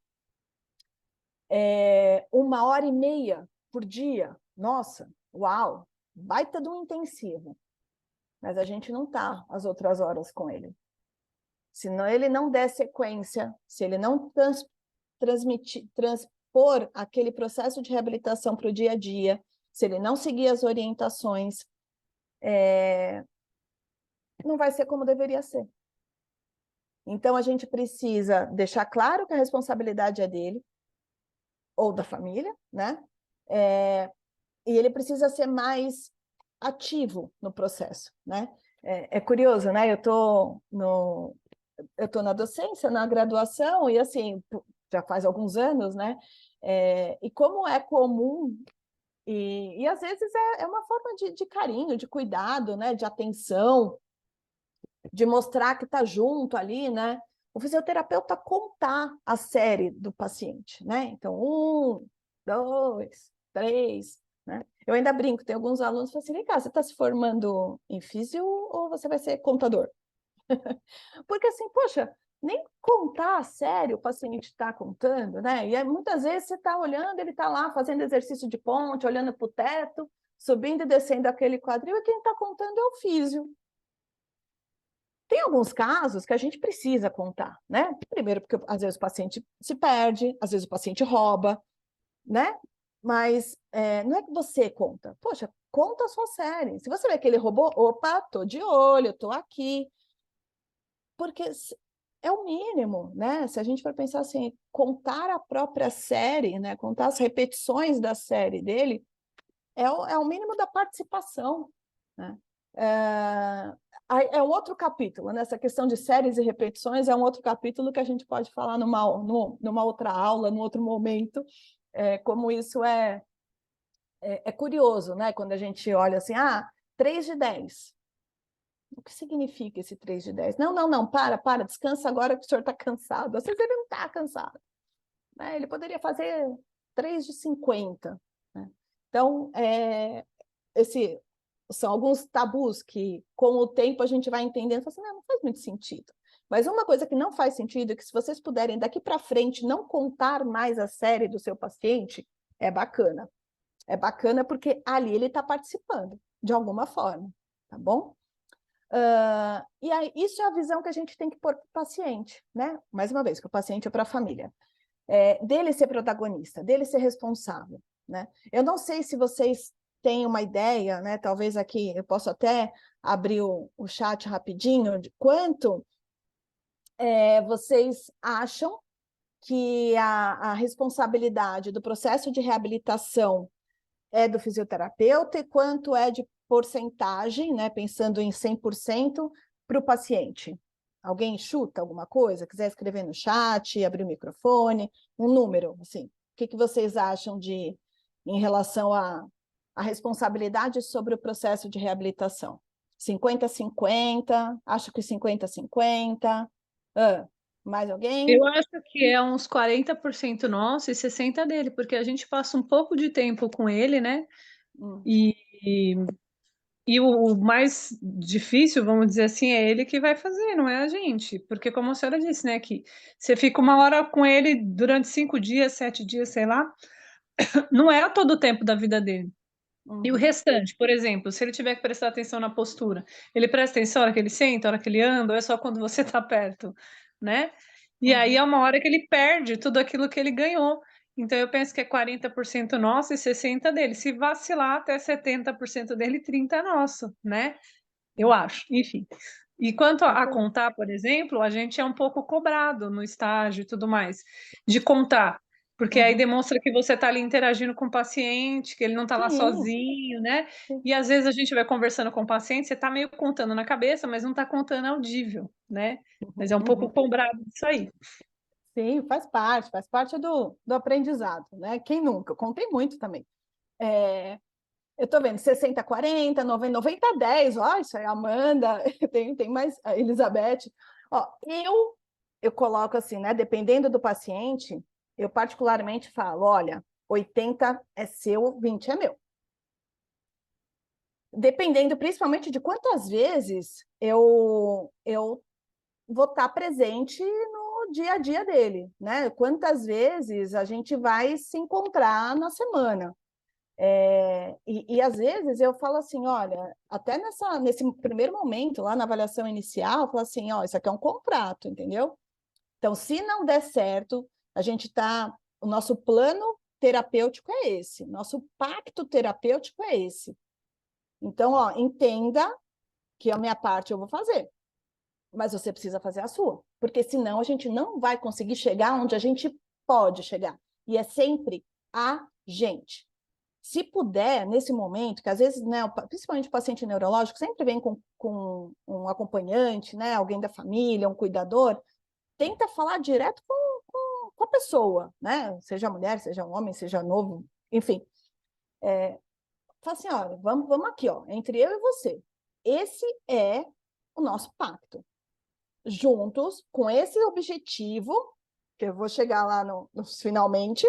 1h30 por dia. Nossa, uau! Baita de um intensivo. Mas a gente não tá as outras horas com ele. Se ele não der sequência, se ele não transpor aquele processo de reabilitação para o dia a dia, se ele não seguir as orientações, não vai ser como deveria ser. Então, a gente precisa deixar claro que a responsabilidade é dele, ou da família, né? E ele precisa ser mais ativo no processo, né? É curioso, né? Eu tô na docência, na graduação, e assim, já faz alguns anos, né? E como é comum, e às vezes é uma forma de carinho, de cuidado, né? De atenção, de mostrar que está junto ali, né? O fisioterapeuta contar a série do paciente, né? Então, 1, 2, 3, né? Eu ainda brinco, tem alguns alunos que falam assim, vem cá, você está se formando em físio ou você vai ser contador? Porque assim, poxa, nem contar a sério o paciente está contando, né? E aí, muitas vezes você está olhando, ele está lá fazendo exercício de ponte, olhando para o teto, subindo e descendo aquele quadril, e quem está contando é o físio. Tem alguns casos que a gente precisa contar, né? Primeiro, porque às vezes o paciente se perde, às vezes o paciente rouba, né? Mas não é que você conta. Poxa, conta a sua série. Se você vê que ele roubou, opa, tô de olho, tô aqui. Porque é o mínimo, né? Se a gente for pensar assim, contar a própria série, né? Contar as repetições da série dele, é o mínimo da participação, né? É um outro capítulo, né? Essa questão de séries e repetições é um outro capítulo que a gente pode falar numa outra aula, num outro momento, como isso é curioso, né? Quando a gente olha assim, 3 de 10. O que significa esse 3 de 10? Não, não, não, para, descansa agora que o senhor está cansado. Às vezes ele não está cansado, né? Ele poderia fazer 3 de 50, né? Então, são alguns tabus que, com o tempo, a gente vai entendendo, assim, não faz muito sentido. Mas uma coisa que não faz sentido é que, se vocês puderem, daqui para frente, não contar mais a série do seu paciente, é bacana. É bacana porque ali ele está participando, de alguma forma, tá bom? E aí, isso é a visão que a gente tem que pôr para o paciente, né? Mais uma vez, que o paciente é para a família. Dele ser protagonista, dele ser responsável, né? Eu não sei se vocês têm uma ideia, né? Talvez aqui eu posso até abrir o chat rapidinho, de quanto vocês acham que a responsabilidade do processo de reabilitação é do fisioterapeuta e quanto é de porcentagem, né, pensando em 100%, para o paciente. Alguém chuta alguma coisa? Quiser escrever no chat, abrir o microfone, um número, assim. O que vocês acham em relação à responsabilidade sobre o processo de reabilitação? 50-50? Acho que 50-50? Mais alguém? Eu acho que é uns 40% nosso e 60% dele, porque a gente passa um pouco de tempo com ele, né? Hum, E, e o mais difícil, vamos dizer assim, é ele que vai fazer, não é a gente. Porque, como a senhora disse, né, que você fica uma hora com ele durante 5 dias, 7 dias, sei lá, não é a todo o tempo da vida dele. E o uhum, restante, por exemplo, se ele tiver que prestar atenção na postura, ele presta atenção na hora que ele senta, na hora que ele anda, ou é só quando você está perto, né? E aí é uhum. uma hora que ele perde tudo aquilo que ele ganhou. Então eu penso que é 40% nosso e 60% dele. Se vacilar, até 70% dele, 30% é nosso, né? Eu acho, enfim. E quanto a Então, contar, por exemplo, a gente é um pouco cobrado no estágio e tudo mais, de contar, porque aí uhum. demonstra que você está ali interagindo com o paciente, que ele não está lá Sim, sozinho, né? sim. E às vezes a gente vai conversando com o paciente, você está meio contando na cabeça, mas não está contando audível, né? Mas é um pouco Uhum. cobrado isso aí. Sim, faz parte do aprendizado, né? Quem nunca? Eu contei muito também. Eu estou vendo 60-40, 90-10, ó, isso aí, Amanda, tem mais, a Elizabeth. Ó, eu coloco assim, né? Dependendo do paciente, eu particularmente falo, olha, 80 é seu, 20 é meu. Dependendo principalmente de quantas vezes eu vou estar presente no dia a dia dele, né? Quantas vezes a gente vai se encontrar na semana. E às vezes eu falo assim, olha, até nesse primeiro momento, lá na avaliação inicial, eu falo assim, ó, isso aqui é um contrato, entendeu? Então, se não der certo, o nosso plano terapêutico é esse, nosso pacto terapêutico é esse. Então, ó, entenda que a minha parte eu vou fazer, mas você precisa fazer a sua, porque senão a gente não vai conseguir chegar onde a gente pode chegar. E é sempre a gente. Se puder, nesse momento, que às vezes, né, principalmente o paciente neurológico, sempre vem com um acompanhante, né, alguém da família, um cuidador, tenta falar direto com a pessoa, né, seja mulher, seja homem, seja novo, enfim. Fala assim, olha, vamos aqui, ó, entre eu e você. Esse é o nosso pacto. Juntos, com esse objetivo, que eu vou chegar lá no finalmente,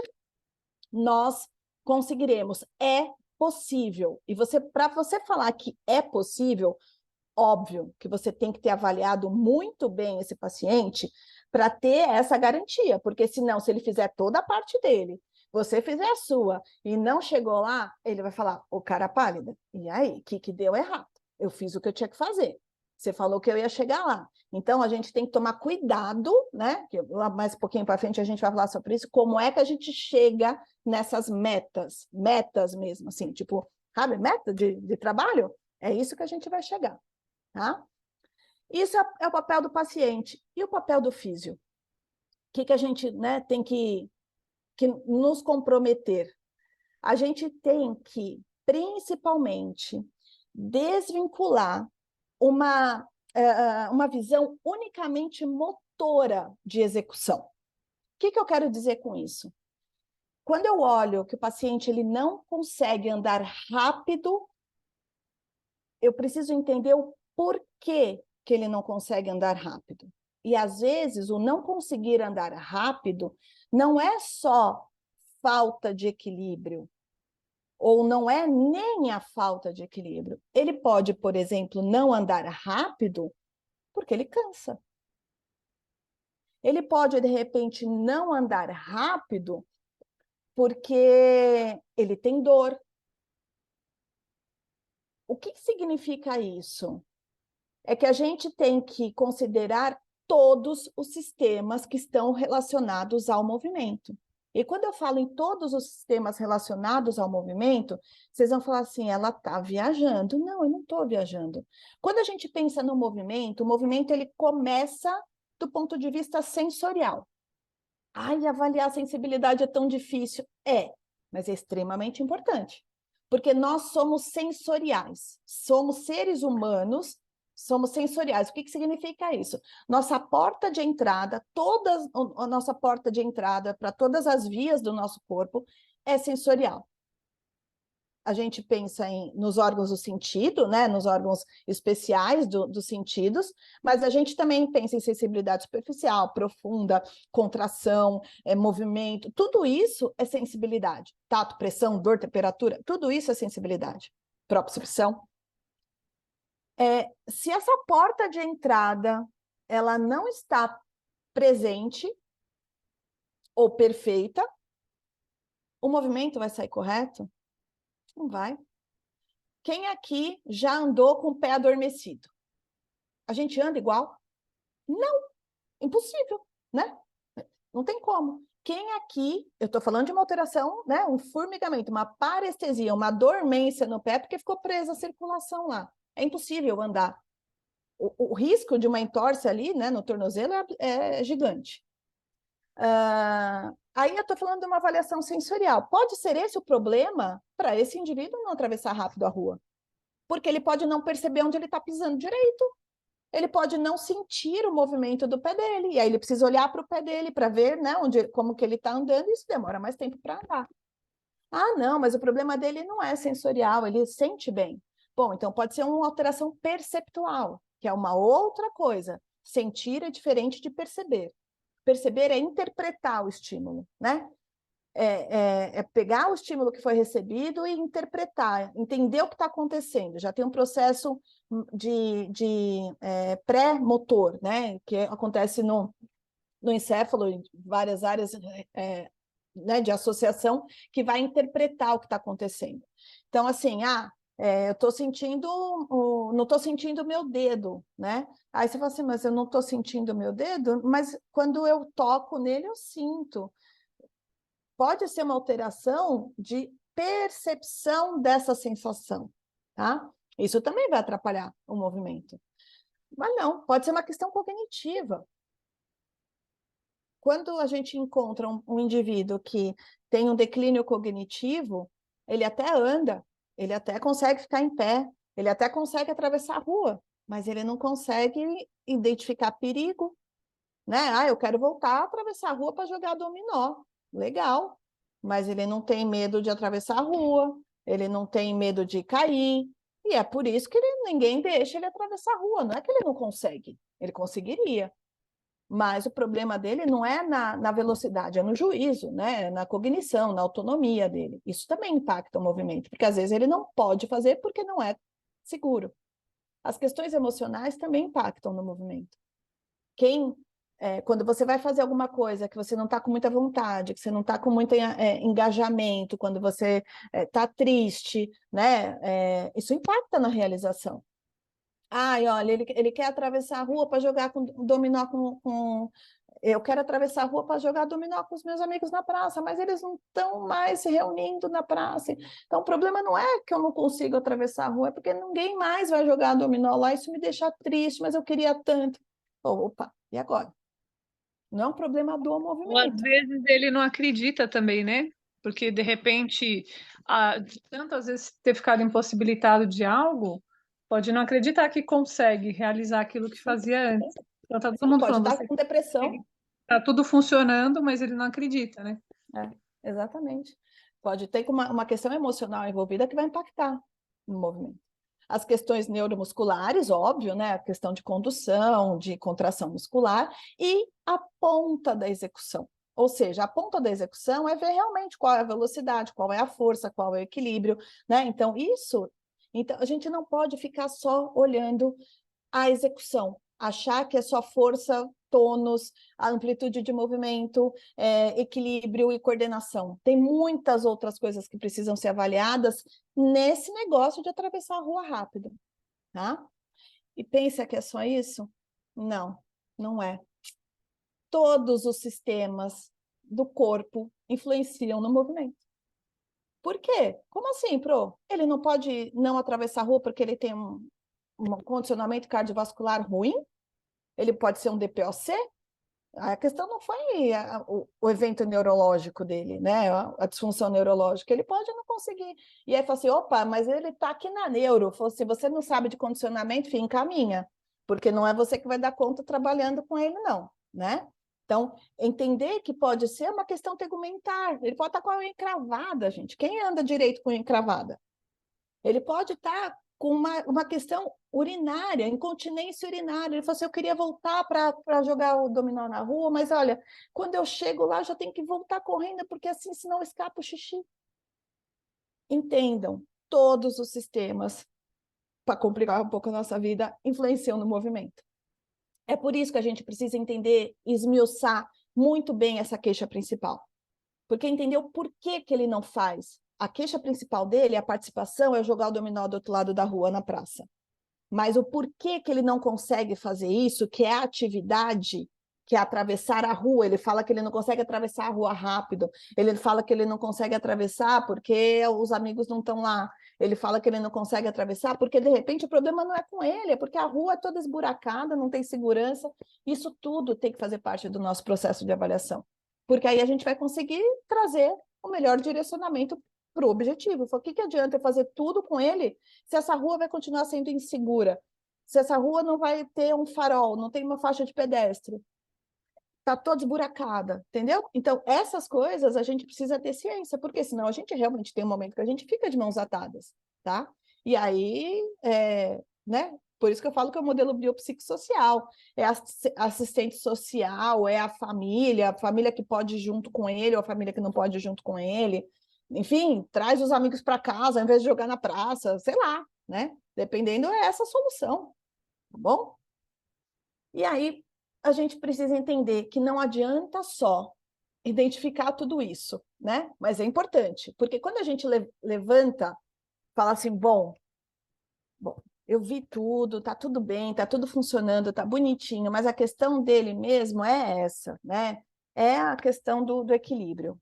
nós conseguiremos. É possível. E para você falar que é possível, óbvio que você tem que ter avaliado muito bem esse paciente para ter essa garantia, porque senão, se ele fizer toda a parte dele, você fizer a sua e não chegou lá, ele vai falar, o cara pálida, e aí, o que deu errado? Eu fiz o que eu tinha que fazer. Você falou que eu ia chegar lá. Então, a gente tem que tomar cuidado, né? Que lá mais um pouquinho para frente a gente vai falar sobre isso, como é que a gente chega nessas metas mesmo, assim, tipo, sabe, meta de trabalho? É isso que a gente vai chegar, tá? Isso é o papel do paciente. E o papel do físio? O que a gente, né, tem que nos comprometer? A gente tem que, principalmente, desvincular uma visão unicamente motora de execução. O que eu quero dizer com isso? Quando eu olho que o paciente ele não consegue andar rápido, eu preciso entender o por que que ele não consegue andar rápido. E, às vezes, o não conseguir andar rápido não é só falta de equilíbrio, ou não é nem a falta de equilíbrio. Ele pode, por exemplo, não andar rápido porque ele cansa. Ele pode, de repente, não andar rápido porque ele tem dor. O que significa isso? É que a gente tem que considerar todos os sistemas que estão relacionados ao movimento. E quando eu falo em todos os sistemas relacionados ao movimento, vocês vão falar assim, ela está viajando. Não, eu não estou viajando. Quando a gente pensa no movimento, o movimento ele começa do ponto de vista sensorial. Ai, avaliar a sensibilidade é tão difícil. É, mas é extremamente importante. Porque nós somos sensoriais. Somos seres humanos, somos sensoriais. O que significa isso? Nossa porta de entrada, a nossa porta de entrada para todas as vias do nosso corpo é sensorial. A gente pensa nos órgãos do sentido, né? Nos órgãos especiais dos sentidos, mas a gente também pensa em sensibilidade superficial, profunda, contração, movimento, tudo isso é sensibilidade. Tato, pressão, dor, temperatura, tudo isso é sensibilidade. Propriocepção. Se essa porta de entrada ela não está presente ou perfeita, o movimento vai sair correto? Não vai. Quem aqui já andou com o pé adormecido? A gente anda igual? Não, impossível, né? Não tem como. Quem aqui, eu estou falando de uma alteração, né? Um formigamento, uma parestesia, uma dormência no pé, porque ficou presa a circulação lá. É impossível andar. O risco de uma entorse ali, né, no tornozelo é gigante. Aí eu estou falando de uma avaliação sensorial. Pode ser esse o problema para esse indivíduo não atravessar rápido a rua, porque ele pode não perceber onde ele está pisando direito. Ele pode não sentir o movimento do pé dele, e aí ele precisa olhar para o pé dele para ver, né, como que ele está andando, e isso demora mais tempo para andar. Ah, não, mas o problema dele não é sensorial, ele sente bem. Bom, então pode ser uma alteração perceptual, que é uma outra coisa. Sentir é diferente de perceber. Perceber é interpretar o estímulo, né? É pegar o estímulo que foi recebido e interpretar, entender o que está acontecendo. Já tem um processo de pré-motor, né? Que acontece no encéfalo, em várias áreas né, de associação, que vai interpretar o que está acontecendo. Então, assim, eu estou sentindo, não estou sentindo o meu dedo, né? Aí você fala assim, mas eu não estou sentindo o meu dedo, mas quando eu toco nele, eu sinto. Pode ser uma alteração de percepção dessa sensação, tá? Isso também vai atrapalhar o movimento. Mas não, pode ser uma questão cognitiva. Quando a gente encontra um indivíduo que tem um declínio cognitivo, ele até anda, ele até consegue ficar em pé, ele até consegue atravessar a rua, mas ele não consegue identificar perigo, né? Eu quero voltar a atravessar a rua para jogar dominó. Legal, mas ele não tem medo de atravessar a rua, ele não tem medo de cair, e é por isso que ninguém deixa ele atravessar a rua. Não é que ele não consegue, ele conseguiria. Mas o problema dele não é na velocidade, é no juízo, né? Na cognição, na autonomia dele. Isso também impacta o movimento, porque às vezes ele não pode fazer porque não é seguro. As questões emocionais também impactam no movimento. Quando você vai fazer alguma coisa que você não está com muita vontade, que você não está com muito engajamento, quando você está triste, né? Isso impacta na realização. Ai, olha, ele quer atravessar a rua para jogar dominó eu quero atravessar a rua para jogar dominó com os meus amigos na praça, mas eles não estão mais se reunindo na praça. Então, o problema não é que eu não consigo atravessar a rua, é porque ninguém mais vai jogar dominó lá, isso me deixa triste, mas eu queria tanto. Opa, e agora? Não é um problema do Ou às movimento. vezes ele não acredita também, né? Porque de repente, de tantas vezes ter ficado impossibilitado de algo, pode não acreditar que consegue realizar aquilo que fazia antes. Então tá todo Sim, mundo pode falando, estar você com depressão. tá tudo funcionando, mas ele não acredita, né? Exatamente. Pode ter uma questão emocional envolvida que vai impactar no movimento. as questões neuromusculares, óbvio, né? A questão de condução, de contração muscular, e a ponta da execução. Ou seja, a ponta da execução é ver realmente qual é a velocidade, qual é a força, qual é o equilíbrio, né? Então, a gente não pode ficar só olhando a execução, achar que é só força, tônus, a amplitude de movimento, equilíbrio e coordenação. Tem muitas outras coisas que precisam ser avaliadas nesse negócio de atravessar a rua rápido, tá? E pensa que é só isso? Não, não é. Todos os sistemas do corpo influenciam no movimento. Por quê? Como assim, Pro? Ele não pode não atravessar a rua porque ele tem um condicionamento cardiovascular ruim? Ele pode ser um DPOC? A questão não foi o evento neurológico dele, né? A disfunção neurológica. Ele pode não conseguir. E aí fala assim, opa, mas ele está aqui na neuro. Falou assim, você não sabe de condicionamento, enfim, encaminha. Porque não é você que vai dar conta trabalhando com ele, não, né? Então, entender que pode ser uma questão tegumentar. Ele pode estar com a unha encravada, gente. Quem anda direito com a unha encravada? Ele pode estar com uma questão urinária, incontinência urinária. Ele falou assim, eu queria voltar para jogar o dominó na rua, mas olha, quando eu chego lá, eu já tenho que voltar correndo, porque assim, senão escapa o xixi. Entendam, todos os sistemas, para complicar um pouco a nossa vida, influenciam no movimento. É por isso que a gente precisa entender, esmiuçar muito bem essa queixa principal. Porque entender o porquê que ele não faz. A queixa principal dele, a participação, é jogar o dominó do outro lado da rua, na praça. Mas o porquê que ele não consegue fazer isso, que é a atividade, que é atravessar a rua, ele fala que ele não consegue atravessar a rua rápido, ele fala que ele não consegue atravessar porque os amigos não estão lá, ele fala que ele não consegue atravessar porque, de repente, o problema não é com ele, é porque a rua é toda esburacada, não tem segurança. Isso tudo tem que fazer parte do nosso processo de avaliação, porque aí a gente vai conseguir trazer o melhor direcionamento para o objetivo. O que adianta eu fazer tudo com ele se essa rua vai continuar sendo insegura? Se essa rua não vai ter um farol, não tem uma faixa de pedestre, está toda esburacada, entendeu? Então, essas coisas a gente precisa ter ciência, porque senão a gente realmente tem um momento que a gente fica de mãos atadas, tá? E aí, né? Por isso que eu falo que é o modelo biopsicossocial, é assistente social, é a família que pode ir junto com ele, ou a família que não pode ir junto com ele. Enfim, traz os amigos para casa, ao invés de jogar na praça, sei lá, né? Dependendo, é essa a solução, tá bom? E aí, a gente precisa entender que não adianta só identificar tudo isso, né? Mas é importante, porque quando a gente levanta, fala assim, bom, eu vi tudo, tá tudo bem, tá tudo funcionando, tá bonitinho, mas a questão dele mesmo é essa, né? É a questão do equilíbrio.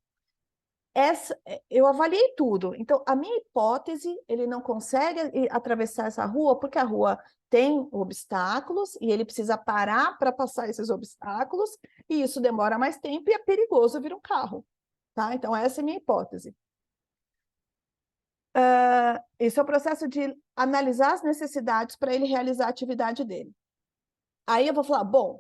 Eu avaliei tudo. Então, a minha hipótese, ele não consegue atravessar essa rua porque a rua tem obstáculos e ele precisa parar para passar esses obstáculos e isso demora mais tempo e é perigoso vir um carro, tá? Então, essa é a minha hipótese. Esse é o processo de analisar as necessidades para ele realizar a atividade dele. Aí eu vou falar, bom,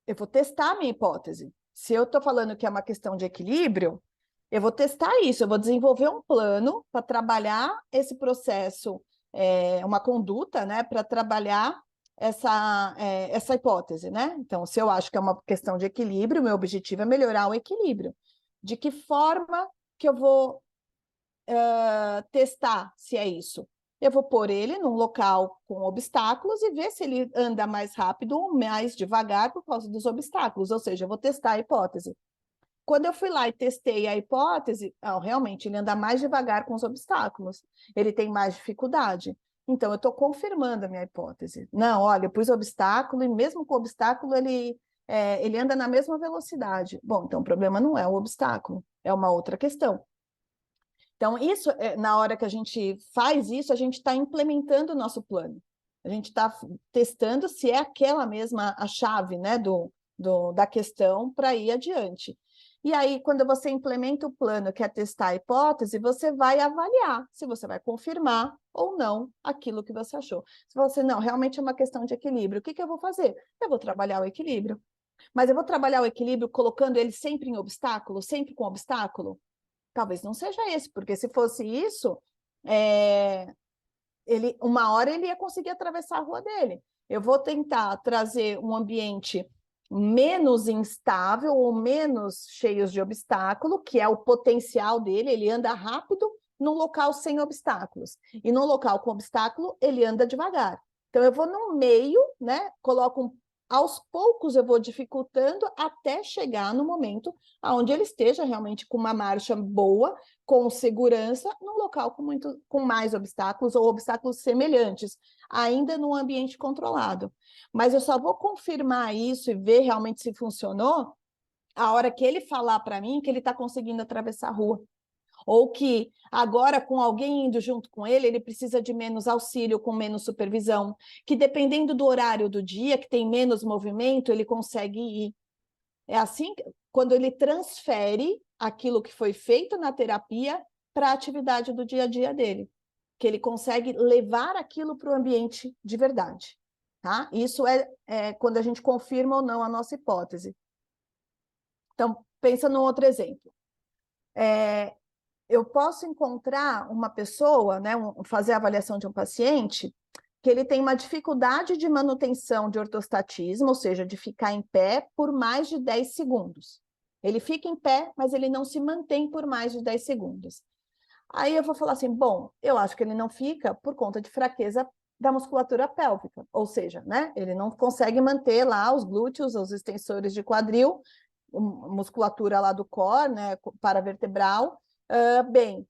eu vou testar a minha hipótese. Se eu estou falando que é uma questão de equilíbrio, eu vou testar isso, eu vou desenvolver um plano para trabalhar esse processo, uma conduta, né, para trabalhar essa hipótese, né? Então, se eu acho que é uma questão de equilíbrio, meu objetivo é melhorar o equilíbrio. De que forma que eu vou testar se é isso? Eu vou pôr ele num local com obstáculos e ver se ele anda mais rápido ou mais devagar por causa dos obstáculos, ou seja, eu vou testar a hipótese. Quando eu fui lá e testei a hipótese, realmente ele anda mais devagar com os obstáculos, ele tem mais dificuldade. Então, eu estou confirmando a minha hipótese. Não, olha, eu pus obstáculo e mesmo com o obstáculo ele anda na mesma velocidade. Bom, então o problema não é o obstáculo, é uma outra questão. Então, isso, na hora que a gente faz isso, a gente está implementando o nosso plano. A gente está testando se é aquela mesma a chave, né, da questão para ir adiante. E aí, quando você implementa o plano, que é testar a hipótese, você vai avaliar se você vai confirmar ou não aquilo que você achou. Se você, não, realmente é uma questão de equilíbrio, o que eu vou fazer? Eu vou trabalhar o equilíbrio. Mas eu vou trabalhar o equilíbrio colocando ele sempre em obstáculo, sempre com obstáculo? Talvez não seja esse, porque se fosse isso, uma hora ele ia conseguir atravessar a rua dele. Eu vou tentar trazer um ambiente menos instável ou menos cheios de obstáculo, que é o potencial dele, ele anda rápido num local sem obstáculos. E num local com obstáculo, ele anda devagar. Então, eu vou no meio, né? Aos poucos eu vou dificultando até chegar no momento onde ele esteja realmente com uma marcha boa, com segurança, num local com mais obstáculos ou obstáculos semelhantes, ainda num ambiente controlado. Mas eu só vou confirmar isso e ver realmente se funcionou a hora que ele falar para mim que ele está conseguindo atravessar a rua. Ou que agora, com alguém indo junto com ele, ele precisa de menos auxílio, com menos supervisão, que dependendo do horário do dia, que tem menos movimento, ele consegue ir. É assim, quando ele transfere aquilo que foi feito na terapia para a atividade do dia a dia dele, que ele consegue levar aquilo para o ambiente de verdade. Tá? Isso é quando a gente confirma ou não a nossa hipótese. Então, pensa num outro exemplo. Eu posso encontrar uma pessoa, né, fazer a avaliação de um paciente que ele tem uma dificuldade de manutenção de ortostatismo, ou seja, de ficar em pé por mais de 10 segundos. Ele fica em pé, mas ele não se mantém por mais de 10 segundos. Aí eu vou falar assim, bom, eu acho que ele não fica por conta de fraqueza da musculatura pélvica, ou seja, né, ele não consegue manter lá os glúteos, os extensores de quadril, musculatura lá do core, né, paravertebral, bem.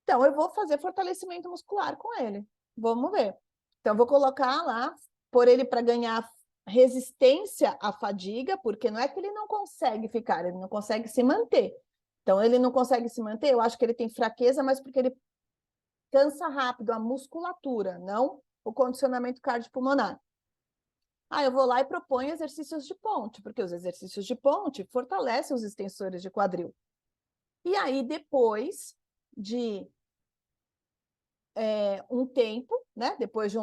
Então, eu vou fazer fortalecimento muscular com ele. Vamos ver. Então, eu vou colocar lá, pôr ele para ganhar resistência à fadiga, porque não é que ele não consegue ficar, ele não consegue se manter. Então, ele não consegue se manter, eu acho que ele tem fraqueza, mas porque ele cansa rápido a musculatura, não o condicionamento cardiopulmonar. Eu vou lá e proponho exercícios de ponte, porque os exercícios de ponte fortalecem os extensores de quadril. E aí, depois de um tempo, né? Depois de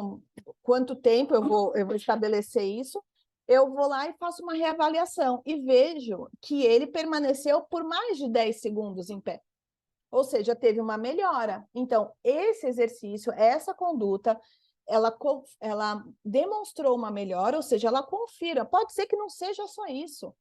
quanto tempo eu vou estabelecer isso, eu vou lá e faço uma reavaliação e vejo que ele permaneceu por mais de 10 segundos em pé. Ou seja, teve uma melhora. Então, esse exercício, essa conduta, ela demonstrou uma melhora, ou seja, ela confira. Pode ser que não seja só isso,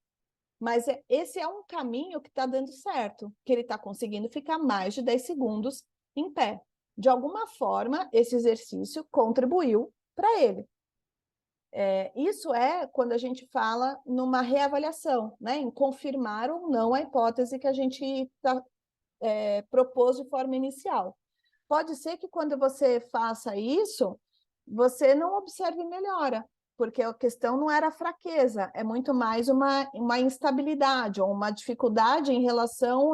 mas esse é um caminho que está dando certo, que ele está conseguindo ficar mais de 10 segundos em pé. De alguma forma, esse exercício contribuiu para ele. Isso é quando a gente fala numa reavaliação, né? Em confirmar ou não a hipótese que a gente propôs de forma inicial. Pode ser que quando você faça isso, você não observe melhora, porque a questão não era fraqueza, é muito mais uma instabilidade ou uma dificuldade em relação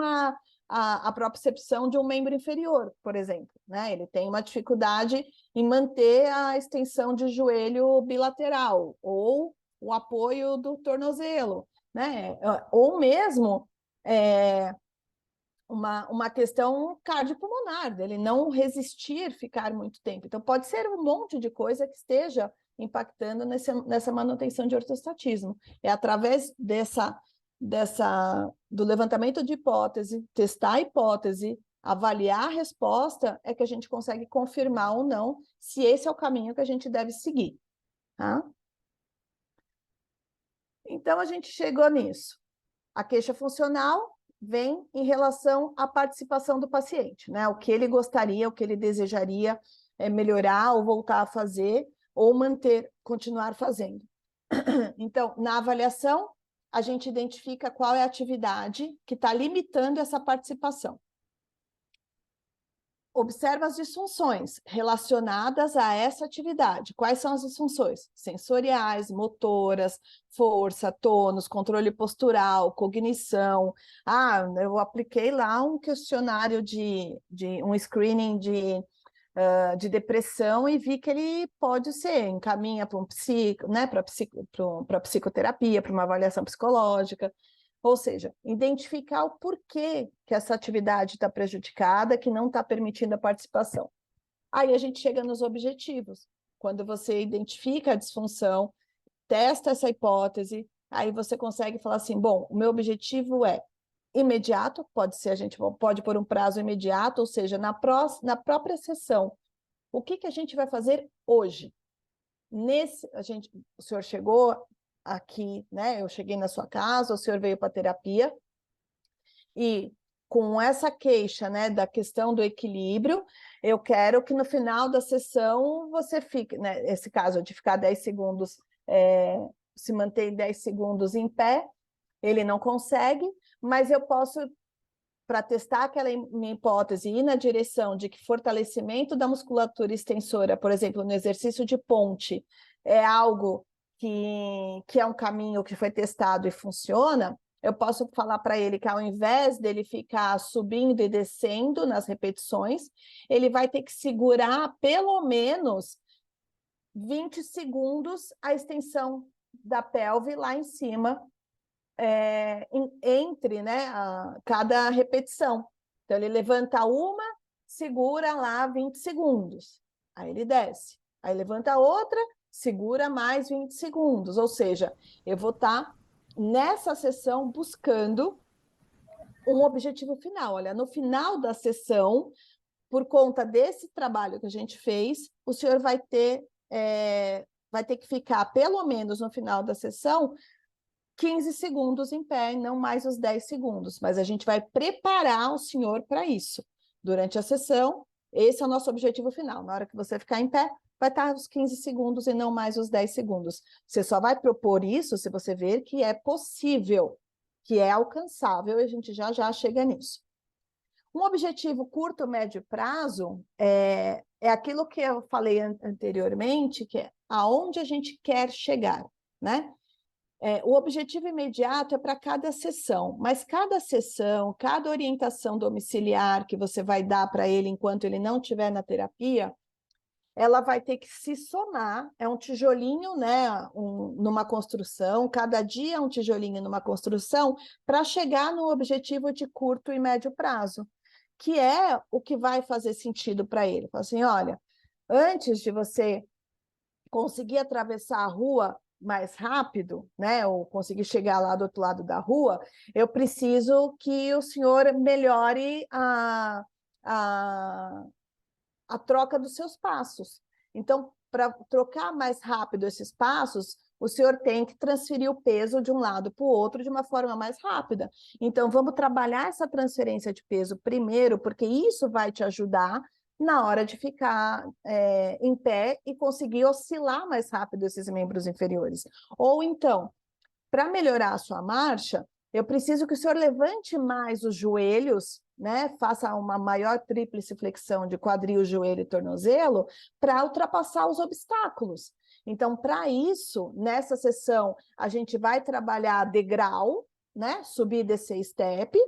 à propriocepção de um membro inferior, por exemplo, né? Ele tem uma dificuldade em manter a extensão de joelho bilateral ou o apoio do tornozelo, né? Ou mesmo uma questão cardiopulmonar, dele não resistir, ficar muito tempo. Então, pode ser um monte de coisa que esteja impactando nessa manutenção de ortostatismo. É através do levantamento de hipótese, testar a hipótese, avaliar a resposta, é que a gente consegue confirmar ou não se esse é o caminho que a gente deve seguir. Tá? Então, a gente chegou nisso. A queixa funcional vem em relação à participação do paciente, né? O que ele gostaria, o que ele desejaria melhorar ou voltar a fazer, ou continuar fazendo. Então, na avaliação, a gente identifica qual é a atividade que está limitando essa participação. Observa as disfunções relacionadas a essa atividade. Quais são as disfunções? Sensoriais, motoras, força, tônus, controle postural, cognição. Eu apliquei lá um questionário de um screening de depressão e vi que ele pode encaminha para para psicoterapia, para uma avaliação psicológica. Ou seja, identificar o porquê que essa atividade está prejudicada, que não está permitindo a participação. Aí a gente chega nos objetivos. Quando você identifica a disfunção, testa essa hipótese, aí você consegue falar assim, bom, o meu objetivo é imediato, pode ser, a gente pode pôr um prazo imediato, ou seja, na própria sessão, O que a gente vai fazer hoje? O senhor chegou aqui, né? Eu cheguei na sua casa, o senhor veio para terapia, e com essa queixa, né, da questão do equilíbrio, eu quero que no final da sessão você fique, né, esse caso de ficar 10 segundos, se manter 10 segundos em pé, ele não consegue, mas eu posso, para testar aquela minha hipótese, ir na direção de que fortalecimento da musculatura extensora, por exemplo, no exercício de ponte, é algo que é um caminho que foi testado e funciona, eu posso falar para ele que ao invés dele ficar subindo e descendo nas repetições, ele vai ter que segurar pelo menos 20 segundos a extensão da pelve lá em cima, entre, né, cada repetição. Então, ele levanta uma, segura lá 20 segundos, aí ele desce. Aí levanta outra, segura mais 20 segundos. Ou seja, eu vou estar nessa sessão buscando um objetivo final. Olha, no final da sessão, por conta desse trabalho que a gente fez, o senhor vai ter que ficar, pelo menos no final da sessão, 15 segundos em pé, não mais os 10 segundos. Mas a gente vai preparar o senhor para isso. Durante a sessão, esse é o nosso objetivo final. Na hora que você ficar em pé, vai estar os 15 segundos e não mais os 10 segundos. Você só vai propor isso se você ver que é possível, que é alcançável, e a gente já chega nisso. Um objetivo curto, médio prazo é aquilo que eu falei anteriormente, que é aonde a gente quer chegar, né? O objetivo imediato é para cada sessão, mas cada sessão, cada orientação domiciliar que você vai dar para ele enquanto ele não estiver na terapia, ela vai ter que se somar, é um tijolinho, né, numa construção, cada dia é um tijolinho numa construção, para chegar no objetivo de curto e médio prazo, que é o que vai fazer sentido para ele. Fala assim, olha, antes de você conseguir atravessar a rua mais rápido, né, ou conseguir chegar lá do outro lado da rua, eu preciso que o senhor melhore a troca dos seus passos. Então, para trocar mais rápido esses passos, o senhor tem que transferir o peso de um lado para o outro de uma forma mais rápida. Então, vamos trabalhar essa transferência de peso primeiro, porque isso vai te ajudar na hora de ficar em pé e conseguir oscilar mais rápido esses membros inferiores. Ou então, para melhorar a sua marcha, eu preciso que o senhor levante mais os joelhos, né? Faça uma maior tríplice flexão de quadril, joelho e tornozelo para ultrapassar os obstáculos. Então, para isso, nessa sessão, a gente vai trabalhar degrau, né? Subir e descer step,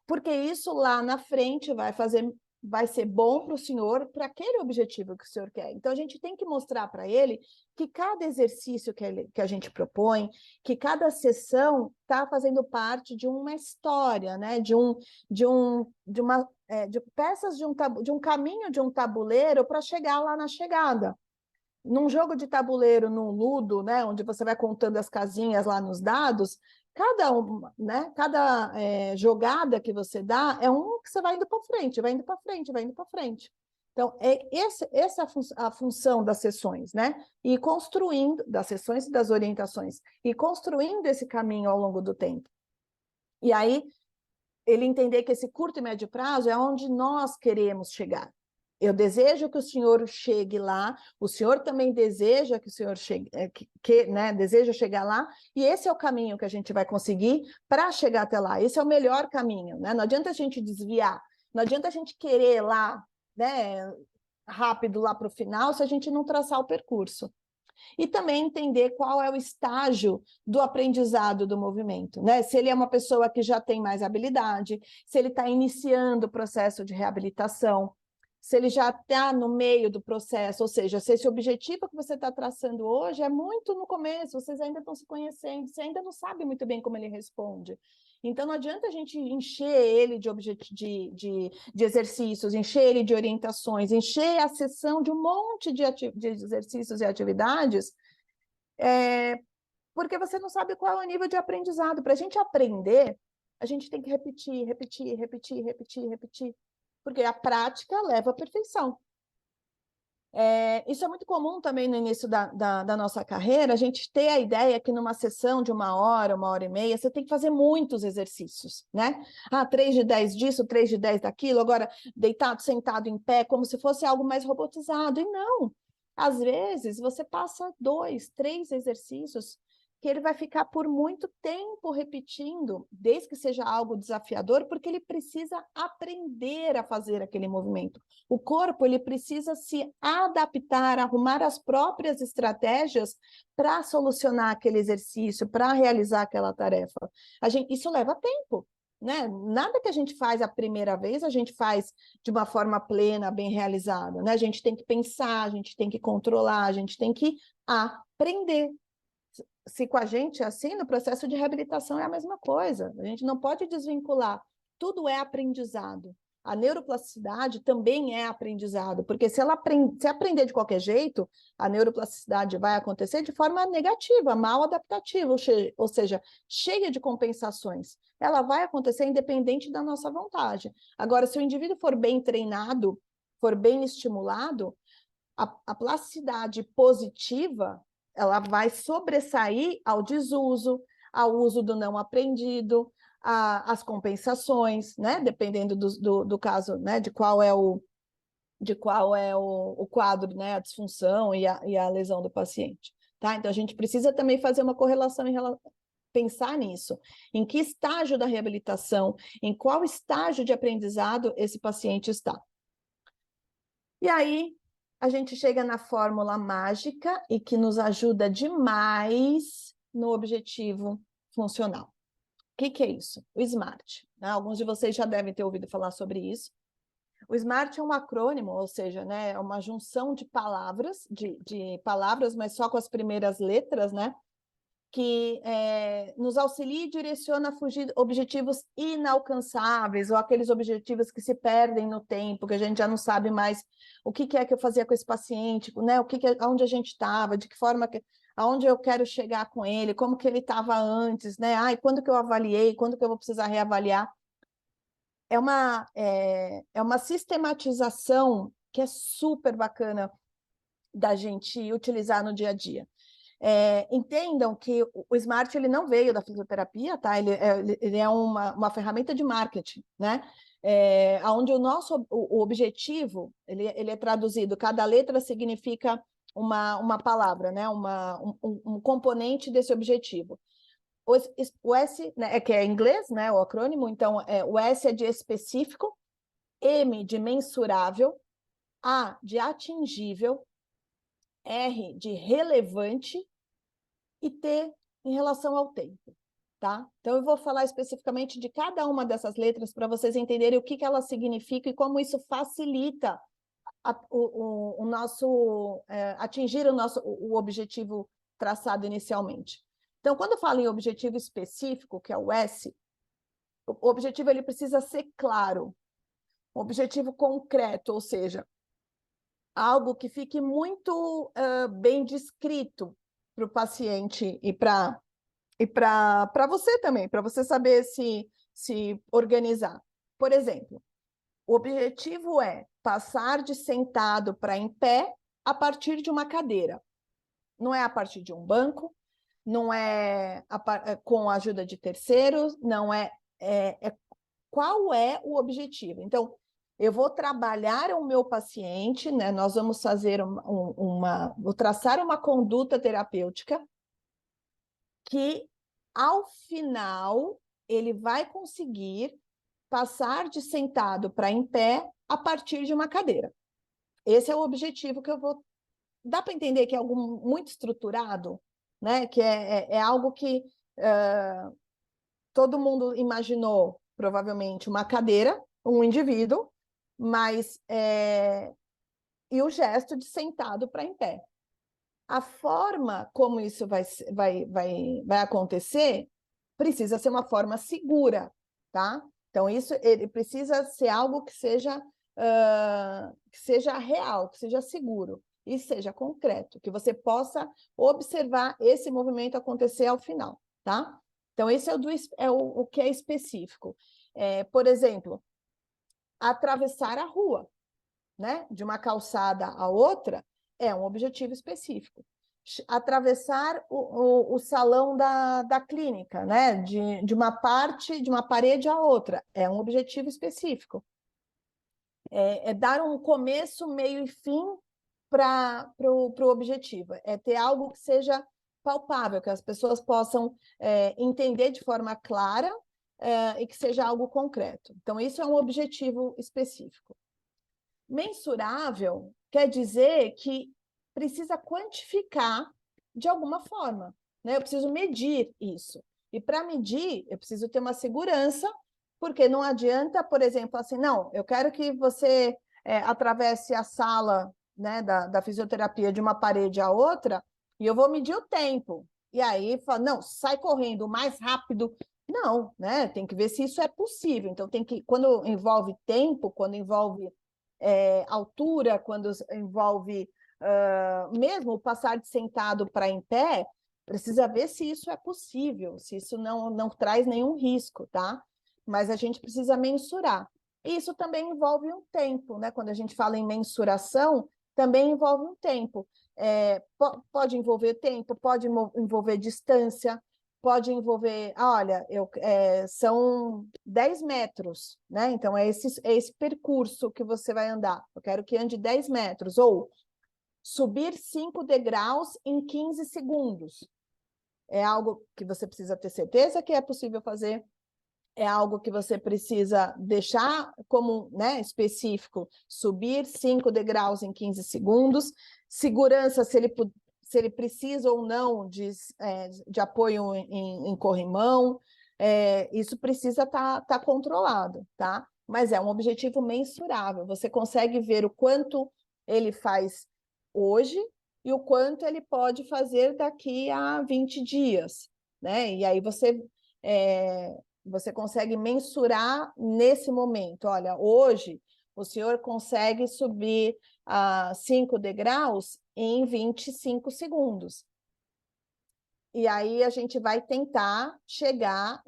porque isso lá na frente vai ser bom para o senhor, para aquele objetivo que o senhor quer. Então, a gente tem que mostrar para ele que cada exercício que a gente propõe, que cada sessão está fazendo parte de uma história, né? de peças de um caminho de um tabuleiro para chegar lá na chegada. Num jogo de tabuleiro, num ludo, né, onde você vai contando as casinhas lá nos dados, cada jogada que você dá é um que você vai indo para frente, vai indo para frente, vai indo para frente. Então, essa é a função das sessões, né? E construindo, das sessões e das orientações, e construindo esse caminho ao longo do tempo. E aí, ele entender que esse curto e médio prazo é onde nós queremos chegar. Eu desejo que o senhor chegue lá, o senhor também deseja que o senhor chegue, né, deseja chegar lá, e esse é o caminho que a gente vai conseguir para chegar até lá. Esse é o melhor caminho, né? Não adianta a gente desviar, não adianta a gente querer lá, né, rápido lá para o final, se a gente não traçar o percurso. E também entender qual é o estágio do aprendizado do movimento, né? Se ele é uma pessoa que já tem mais habilidade, se ele está iniciando o processo de reabilitação, se ele já está no meio do processo, ou seja, se esse objetivo que você está traçando hoje é muito no começo, vocês ainda estão se conhecendo, você ainda não sabe muito bem como ele responde. Então, não adianta a gente encher ele de exercícios, encher ele de orientações, encher a sessão de um monte de exercícios e atividades, porque você não sabe qual é o nível de aprendizado. Para a gente aprender, a gente tem que repetir, repetir, repetir, repetir, repetir, porque a prática leva à perfeição. Isso é muito comum também no início da nossa carreira, a gente ter a ideia que numa sessão de 1 hora e meia, você tem que fazer muitos exercícios, né? 3 de 10 disso, 3 de 10 daquilo, agora deitado, sentado, em pé, como se fosse algo mais robotizado. E não, às vezes você passa 2, 3 exercícios que ele vai ficar por muito tempo repetindo, desde que seja algo desafiador, porque ele precisa aprender a fazer aquele movimento. O corpo ele precisa se adaptar, arrumar as próprias estratégias para solucionar aquele exercício, para realizar aquela tarefa. Isso leva tempo, né? Nada que a gente faz a primeira vez, a gente faz de uma forma plena, bem realizada, né? A gente tem que pensar, a gente tem que controlar, a gente tem que aprender. Se com a gente é assim, no processo de reabilitação é a mesma coisa. A gente não pode desvincular. Tudo é aprendizado. A neuroplasticidade também é aprendizado, porque se aprender de qualquer jeito, a neuroplasticidade vai acontecer de forma negativa, mal adaptativa, ou seja, cheia de compensações. Ela vai acontecer independente da nossa vontade. Agora, se o indivíduo for bem treinado, for bem estimulado, a plasticidade positiva ela vai sobressair ao desuso, ao uso do não aprendido, às compensações, né? Dependendo do caso, né? De qual é o quadro, né? A disfunção e a lesão do paciente. Tá? Então, a gente precisa também fazer uma correlação pensar nisso, em que estágio da reabilitação, em qual estágio de aprendizado esse paciente está. E aí, a gente chega na fórmula mágica e que nos ajuda demais no objetivo funcional. O que é isso? O SMART. Né? Alguns de vocês já devem ter ouvido falar sobre isso. O SMART é um acrônimo, ou seja, né, é uma junção de palavras, de palavras, mas só com as primeiras letras, né? Que nos auxilia e direciona a fugir objetivos inalcançáveis, ou aqueles objetivos que se perdem no tempo, que a gente já não sabe mais o que é que eu fazia com esse paciente, né? Onde a gente estava, de que forma, aonde eu quero chegar com ele, como que ele estava antes, né? Quando que eu avaliei, quando que eu vou precisar reavaliar. É uma sistematização que é super bacana da gente utilizar no dia a dia. Entendam que o SMART ele não veio da fisioterapia, tá? Ele é uma ferramenta de marketing, né? Onde o objetivo ele é traduzido, cada letra significa uma palavra, né? Um componente desse objetivo. O S, né, que é em inglês, né? O acrônimo, então o S é de específico, M de mensurável, A de atingível, R de relevante e T em relação ao tempo, tá? Então, eu vou falar especificamente de cada uma dessas letras para vocês entenderem o que elas significam e como isso facilita o nosso atingir o objetivo traçado inicialmente. Então, quando eu falo em objetivo específico, que é o S, o objetivo ele precisa ser claro, um objetivo concreto, ou seja, algo que fique muito bem descrito para o paciente e para você também, para você saber se organizar. Por exemplo, o objetivo é passar de sentado para em pé a partir de uma cadeira. Não é a partir de um banco, não é com a ajuda de terceiros, não qual é o objetivo. Então, eu vou trabalhar o meu paciente, né? Nós vamos fazer vou traçar uma conduta terapêutica que, ao final, ele vai conseguir passar de sentado para em pé a partir de uma cadeira. Esse é o objetivo que eu vou... Dá para entender que é algo muito estruturado, né? Que é algo que todo mundo imaginou, provavelmente, uma cadeira, um indivíduo, mas e o gesto de sentado para em pé. A forma como isso vai acontecer precisa ser uma forma segura, tá? Então, ele precisa ser algo que seja real, que seja seguro e seja concreto, que você possa observar esse movimento acontecer ao final, tá? Então, esse é o que é específico. Por exemplo, atravessar a rua. né, de uma calçada a outra, é um objetivo específico. Atravessar o salão da clínica, né, de uma parte, de uma parede a outra, é um objetivo específico. É dar um começo, meio e fim para o objetivo. É ter algo que seja palpável, que as pessoas possam entender de forma clara e que seja algo concreto. Então, isso é um objetivo específico. Mensurável quer dizer que precisa quantificar de alguma forma, né? Eu preciso medir isso. E para medir, eu preciso ter uma segurança, porque não adianta, por exemplo, assim, não, eu quero que você atravesse a sala, né, da fisioterapia de uma parede à outra, e eu vou medir o tempo. E aí, fala, não, sai correndo o mais rápido. Não, né? Tem que ver se isso é possível. Então, tem que, quando envolve tempo, quando envolve altura, quando envolve mesmo o passar de sentado para em pé, precisa ver se isso é possível, se isso não traz nenhum risco, tá? Mas a gente precisa mensurar. E isso também envolve um tempo, né? Quando a gente fala em mensuração, também envolve um tempo. Pode envolver tempo, pode envolver distância, pode envolver, olha, são 10 metros, né? Então, é esse percurso que você vai andar. Eu quero que ande 10 metros, ou subir 5 degraus em 15 segundos. É algo que você precisa ter certeza que é possível fazer, é algo que você precisa deixar como, né, específico, subir 5 degraus em 15 segundos, segurança, se ele precisa ou não de apoio em corrimão, isso precisa estar controlado, tá? Mas é um objetivo mensurável, você consegue ver o quanto ele faz hoje e o quanto ele pode fazer daqui a 20 dias, né? E aí você consegue mensurar nesse momento. Olha, hoje o senhor consegue subir 5 degraus em 25 segundos. E aí a gente vai tentar chegar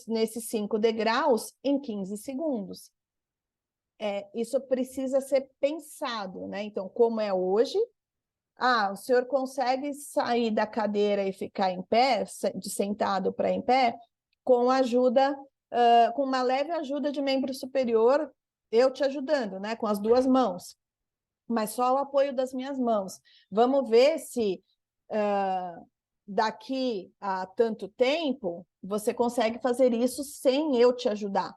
nesses 5 degraus em 15 segundos. Isso precisa ser pensado, né? Então, como é hoje, o senhor consegue sair da cadeira e ficar em pé, de sentado para em pé, com ajuda, com uma leve ajuda de membro superior, eu te ajudando, né? Com as 2 mãos, mas só o apoio das minhas mãos. Vamos ver se daqui a tanto tempo você consegue fazer isso sem eu te ajudar.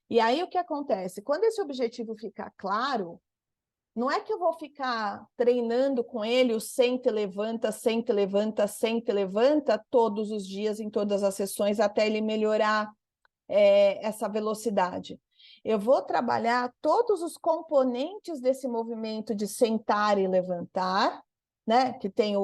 E aí o que acontece? Quando esse objetivo ficar claro, não é que eu vou ficar treinando com ele o senta, levanta, senta, levanta, senta, levanta todos os dias, em todas as sessões, até ele melhorar essa velocidade. Eu vou trabalhar todos os componentes desse movimento de sentar e levantar, né? Que tem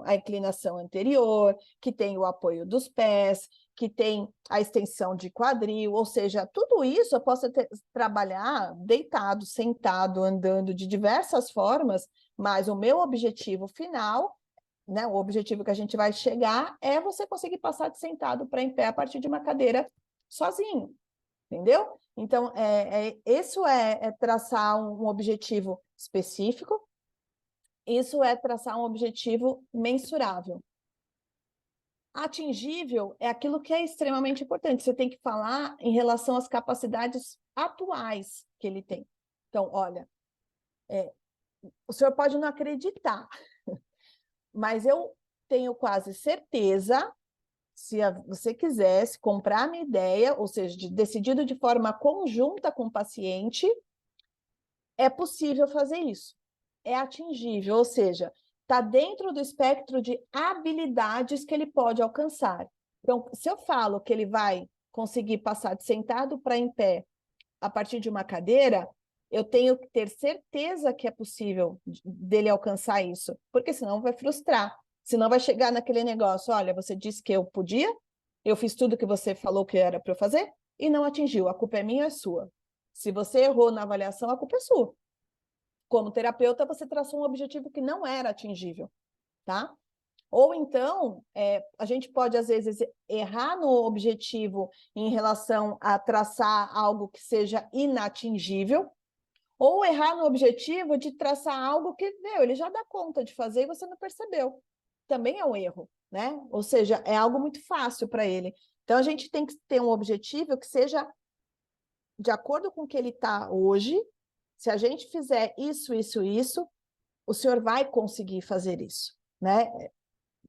a inclinação anterior, que tem o apoio dos pés, que tem a extensão de quadril, ou seja, tudo isso eu posso trabalhar deitado, sentado, andando de diversas formas, mas o meu objetivo final, né, o objetivo que a gente vai chegar é você conseguir passar de sentado para em pé a partir de uma cadeira sozinho, entendeu? Então, isso é traçar um objetivo específico, isso é traçar um objetivo mensurável. Atingível é aquilo que é extremamente importante. Você tem que falar em relação às capacidades atuais que ele tem. Então, olha, o senhor pode não acreditar, mas eu tenho quase certeza, se você quisesse comprar a minha ideia, ou seja, decidido de forma conjunta com o paciente, é possível fazer isso. É atingível, ou seja, está dentro do espectro de habilidades que ele pode alcançar. Então, se eu falo que ele vai conseguir passar de sentado para em pé a partir de uma cadeira, eu tenho que ter certeza que é possível dele alcançar isso, porque senão vai frustrar. Senão vai chegar naquele negócio, olha, você disse que eu podia, eu fiz tudo que você falou que era para eu fazer e não atingiu. A culpa é minha ou é sua? Se você errou na avaliação, a culpa é sua. Como terapeuta, você traçou um objetivo que não era atingível, tá? Ou então, a gente pode, às vezes, errar no objetivo em relação a traçar algo que seja inatingível, Ou errar no objetivo de traçar algo que, meu, ele já dá conta de fazer e você não percebeu. Também é um erro, né? Ou seja, é algo muito fácil para ele. Então, a gente tem que ter um objetivo que seja de acordo com o que ele está hoje. Se a gente fizer isso, isso, isso, o senhor vai conseguir fazer isso, né?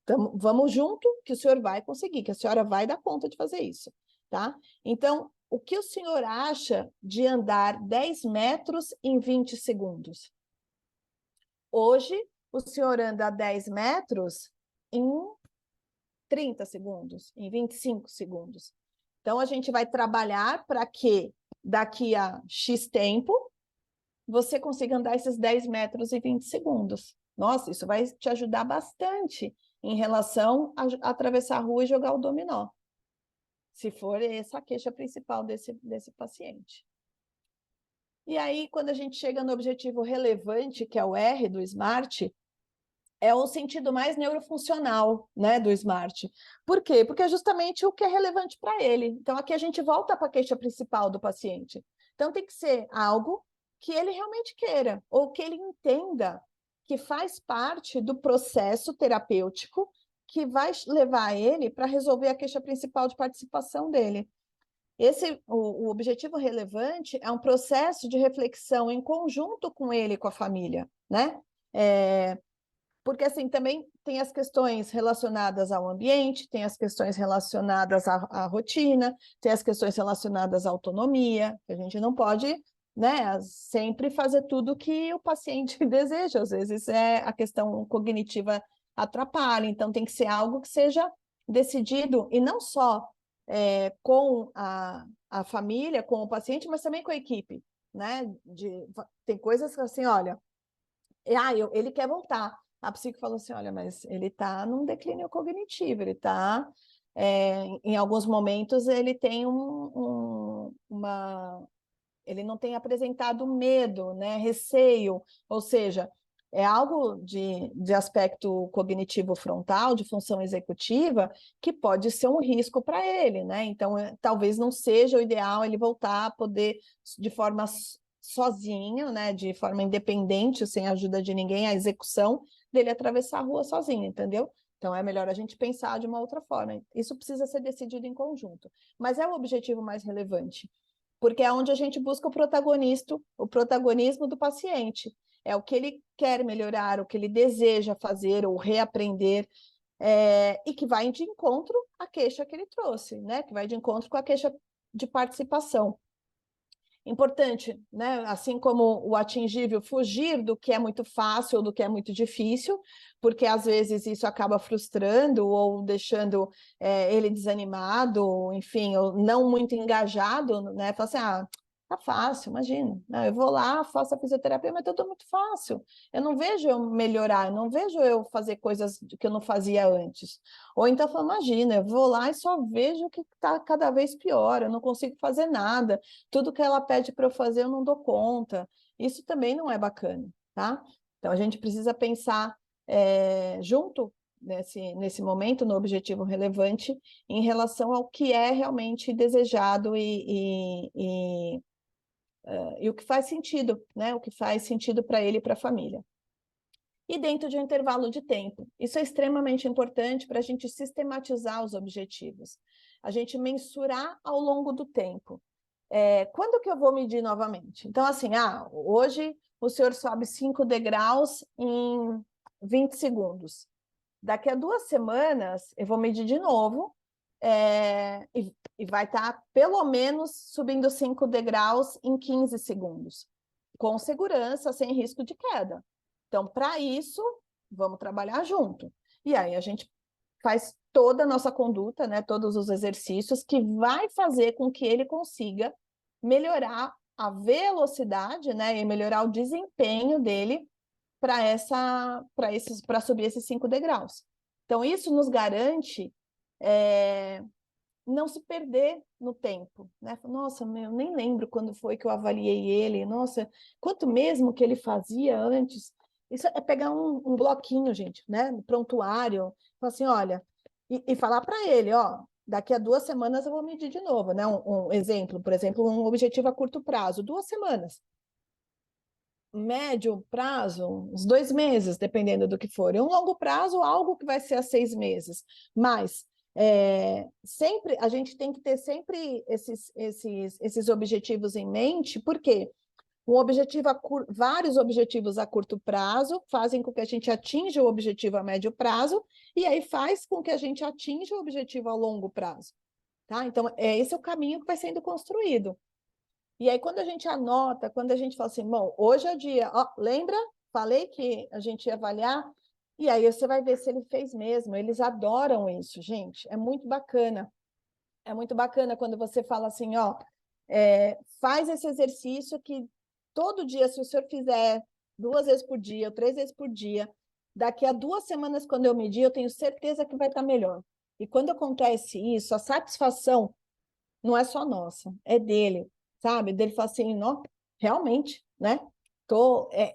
Então, vamos junto que o senhor vai conseguir, que a senhora vai dar conta de fazer isso, tá? Então, o que o senhor acha de andar 10 metros em 20 segundos? Hoje, o senhor anda 10 metros em 30 segundos, em 25 segundos. Então, a gente vai trabalhar para que daqui a X tempo você consiga andar esses 10 metros em 20 segundos. Nossa, isso vai te ajudar bastante em relação a atravessar a rua e jogar o dominó, se for essa a queixa principal desse paciente. E aí, quando a gente chega no objetivo relevante, que é o R do SMART, é o sentido mais neurofuncional, né, do SMART. Por quê? Porque é justamente o que é relevante para ele. Então, aqui a gente volta para a queixa principal do paciente. Então, tem que ser algo que ele realmente queira, ou que ele entenda que faz parte do processo terapêutico que vai levar ele para resolver a queixa principal de participação dele. O objetivo relevante é um processo de reflexão em conjunto com ele e com a família, né? Porque, assim, também tem as questões relacionadas ao ambiente, tem as questões relacionadas à rotina, tem as questões relacionadas à autonomia, que a gente não pode, né, sempre fazer tudo que o paciente deseja. Às vezes a questão cognitiva atrapalha, então tem que ser algo que seja decidido, e não só com a família, com o paciente, mas também com a equipe, né? Tem coisas que, assim, olha, ele quer voltar. A psico falou assim, olha, mas ele está num declínio cognitivo, ele está, em alguns momentos, ele tem ele não tem apresentado medo, né, receio, ou seja, é algo de aspecto cognitivo frontal, de função executiva, que pode ser um risco para ele, né? Então, talvez não seja o ideal ele voltar a poder, de forma sozinho, né, de forma independente, sem a ajuda de ninguém, a execução dele atravessar a rua sozinho, entendeu? Então, é melhor a gente pensar de uma outra forma. Isso precisa ser decidido em conjunto. Mas é o objetivo mais relevante, porque é onde a gente busca o protagonismo do paciente. É o que ele quer melhorar, o que ele deseja fazer ou reaprender, e que vai de encontro à queixa que ele trouxe, né? Que vai de encontro com a queixa de participação. Importante, né? Assim como o atingível, fugir do que é muito fácil ou do que é muito difícil, porque às vezes isso acaba frustrando ou deixando ele desanimado, enfim, ou não muito engajado, né? Fala assim, tá fácil, imagina, né? Eu vou lá, faço a fisioterapia, mas tudo muito fácil. Eu não vejo eu melhorar, eu não vejo eu fazer coisas que eu não fazia antes. Ou então, falo, imagina, eu vou lá e só vejo que está cada vez pior, eu não consigo fazer nada, tudo que ela pede para eu fazer eu não dou conta. Isso também não é bacana, tá? Então, a gente precisa pensar junto nesse momento, no objetivo relevante, em relação ao que é realmente desejado e o que faz sentido, né? O que faz sentido para ele e para a família. E dentro de um intervalo de tempo. Isso é extremamente importante para a gente sistematizar os objetivos, a gente mensurar ao longo do tempo. Quando que eu vou medir novamente? Então, assim, hoje o senhor sobe 5 degraus em 20 segundos. Daqui a 2 semanas, eu vou medir de novo, e vai estar pelo menos subindo 5 degraus em 15 segundos, com segurança, sem risco de queda. Então, para isso, vamos trabalhar junto. E aí a gente faz toda a nossa conduta, né, todos os exercícios que vai fazer com que ele consiga melhorar a velocidade, né, e melhorar o desempenho dele para subir esses 5 degraus. Então, isso nos garante não se perder no tempo, né? Nossa, eu nem lembro quando foi que eu avaliei ele, nossa, quanto mesmo que ele fazia antes. Isso é pegar um bloquinho, gente, né? No prontuário, falar assim, olha, e falar para ele, ó, daqui a 2 semanas eu vou medir de novo, né? Um exemplo, por exemplo, um objetivo a curto prazo, 2 semanas. médio prazo, uns 2 meses, dependendo do que for. E um longo prazo, algo que vai ser a 6 meses. Mas sempre a gente tem que ter sempre esses objetivos em mente, porque vários objetivos a curto prazo fazem com que a gente atinja o objetivo a médio prazo, e aí faz com que a gente atinja o objetivo a longo prazo. Tá? Então, esse é o caminho que vai sendo construído. E aí, quando a gente anota, quando a gente fala assim, bom, hoje é o dia, ó, lembra? Falei que a gente ia avaliar, e aí você vai ver se ele fez mesmo. Eles adoram isso, gente. É muito bacana. É muito bacana quando você fala assim, ó, faz esse exercício que todo dia, se o senhor fizer 2 vezes por dia, ou 3 vezes por dia, daqui a 2 semanas, quando eu medir, eu tenho certeza que vai estar melhor. E quando acontece isso, a satisfação não é só nossa, é dele, sabe? Dele falar assim, não, realmente, né?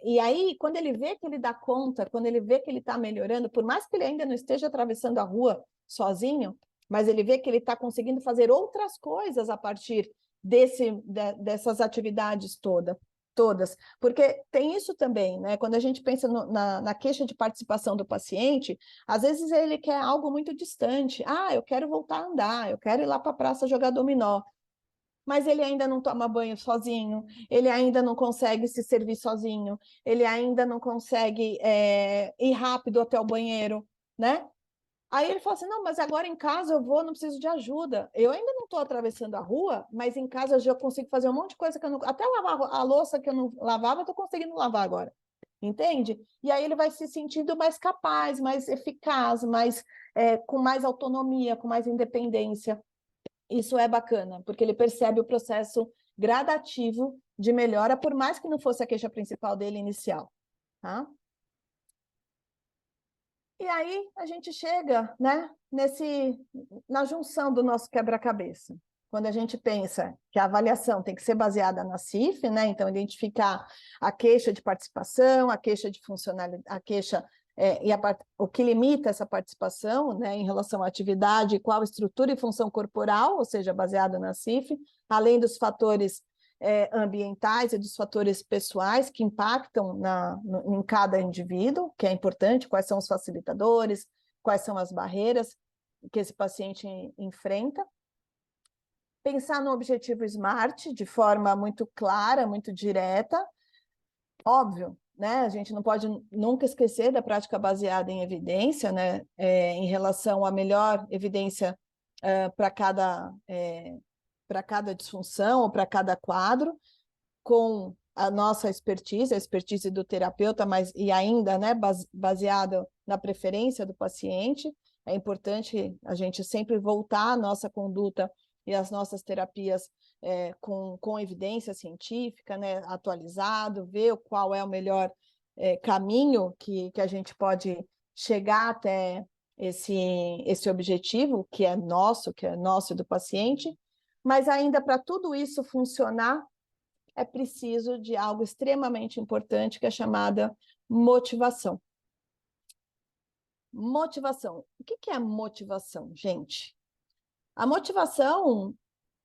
E aí, quando ele vê que ele dá conta, quando ele vê que ele está melhorando, por mais que ele ainda não esteja atravessando a rua sozinho, mas ele vê que ele está conseguindo fazer outras coisas a partir dessas atividades todas. Porque tem isso também, né? Quando a gente pensa na queixa de participação do paciente, às vezes ele quer algo muito distante. Ah, eu quero voltar a andar, eu quero ir lá para a praça jogar dominó. Mas ele ainda não toma banho sozinho, ele ainda não consegue se servir sozinho, ele ainda não consegue ir rápido até o banheiro, né? Aí ele fala assim, não, mas agora em casa eu vou, não preciso de ajuda. Eu ainda não estou atravessando a rua, mas em casa eu já consigo fazer um monte de coisa que eu não... Até lavar a louça que eu não lavava, eu estou conseguindo lavar agora. Entende? E aí ele vai se sentindo mais capaz, mais eficaz, com mais autonomia, com mais independência. Isso é bacana, porque ele percebe o processo gradativo de melhora, por mais que não fosse a queixa principal dele inicial. Tá? E aí a gente chega, né, na junção do nosso quebra-cabeça. Quando a gente pensa que a avaliação tem que ser baseada na CIF, né, então identificar a queixa de participação, a queixa de funcionalidade, a queixa o que limita essa participação, né, em relação à atividade, qual estrutura e função corporal, ou seja, baseado na CIF, além dos fatores ambientais e dos fatores pessoais que impactam em cada indivíduo, que é importante, quais são os facilitadores, quais são as barreiras que esse paciente enfrenta. Pensar no objetivo SMART de forma muito clara, muito direta. Óbvio, né? A gente não pode nunca esquecer da prática baseada em evidência, né? Em relação à melhor evidência para cada disfunção ou para cada quadro, com a nossa expertise, a expertise do terapeuta, e ainda, né, baseado na preferência do paciente. É importante a gente sempre voltar a nossa conduta e as nossas terapias com evidência científica, né, atualizado, ver qual é o melhor caminho que a gente pode chegar até esse objetivo, que é nosso e do paciente, mas ainda para tudo isso funcionar, é preciso de algo extremamente importante, que é chamada motivação. Motivação. O que é motivação, gente? A motivação,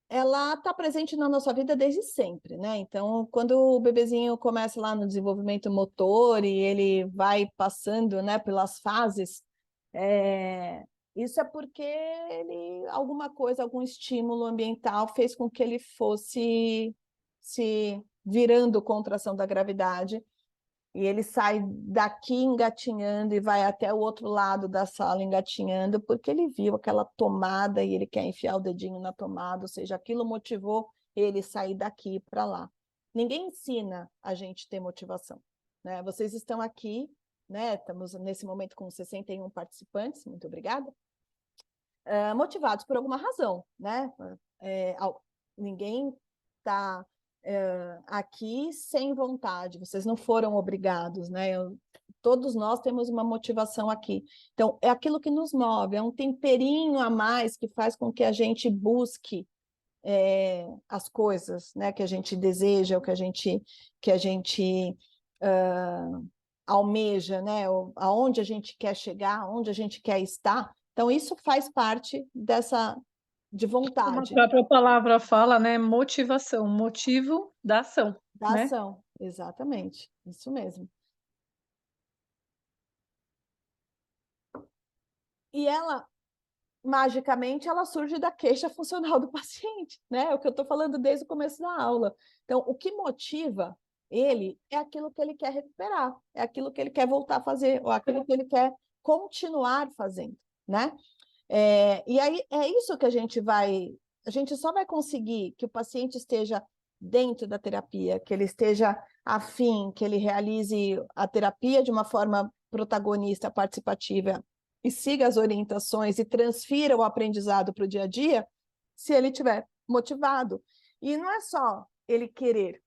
ela está presente na nossa vida desde sempre, né? Então, quando o bebezinho começa lá no desenvolvimento motor e ele vai passando, né, pelas fases, isso é porque alguma coisa, algum estímulo ambiental fez com que ele fosse se virando contra a ação da gravidade, e ele sai daqui engatinhando e vai até o outro lado da sala engatinhando, porque ele viu aquela tomada e ele quer enfiar o dedinho na tomada, ou seja, aquilo motivou ele sair daqui para lá. Ninguém ensina a gente ter motivação, né? Vocês estão aqui, né? Estamos nesse momento com 61 participantes, muito obrigada, motivados por alguma razão, né? Ninguém está aqui sem vontade, vocês não foram obrigados, né? Todos nós temos uma motivação aqui. Então, é aquilo que nos move, é um temperinho a mais que faz com que a gente busque as coisas, né, que a gente deseja, o que a gente almeja, né, aonde a gente quer chegar, onde a gente quer estar. Então, isso faz parte de vontade. Como a própria palavra fala, né? Motivação, motivo da ação, Da né? ação. exatamente, isso mesmo. E ela, magicamente, ela surge da queixa funcional do paciente, né? É o que eu estou falando desde o começo da aula. Então, o que motiva ele é aquilo que ele quer recuperar, é aquilo que ele quer voltar a fazer, ou aquilo que ele quer continuar fazendo, né? E aí é isso que a gente só vai conseguir que o paciente esteja dentro da terapia, que ele esteja afim, que ele realize a terapia de uma forma protagonista, participativa, e siga as orientações e transfira o aprendizado para o dia a dia, se ele estiver motivado. E não é só ele querer,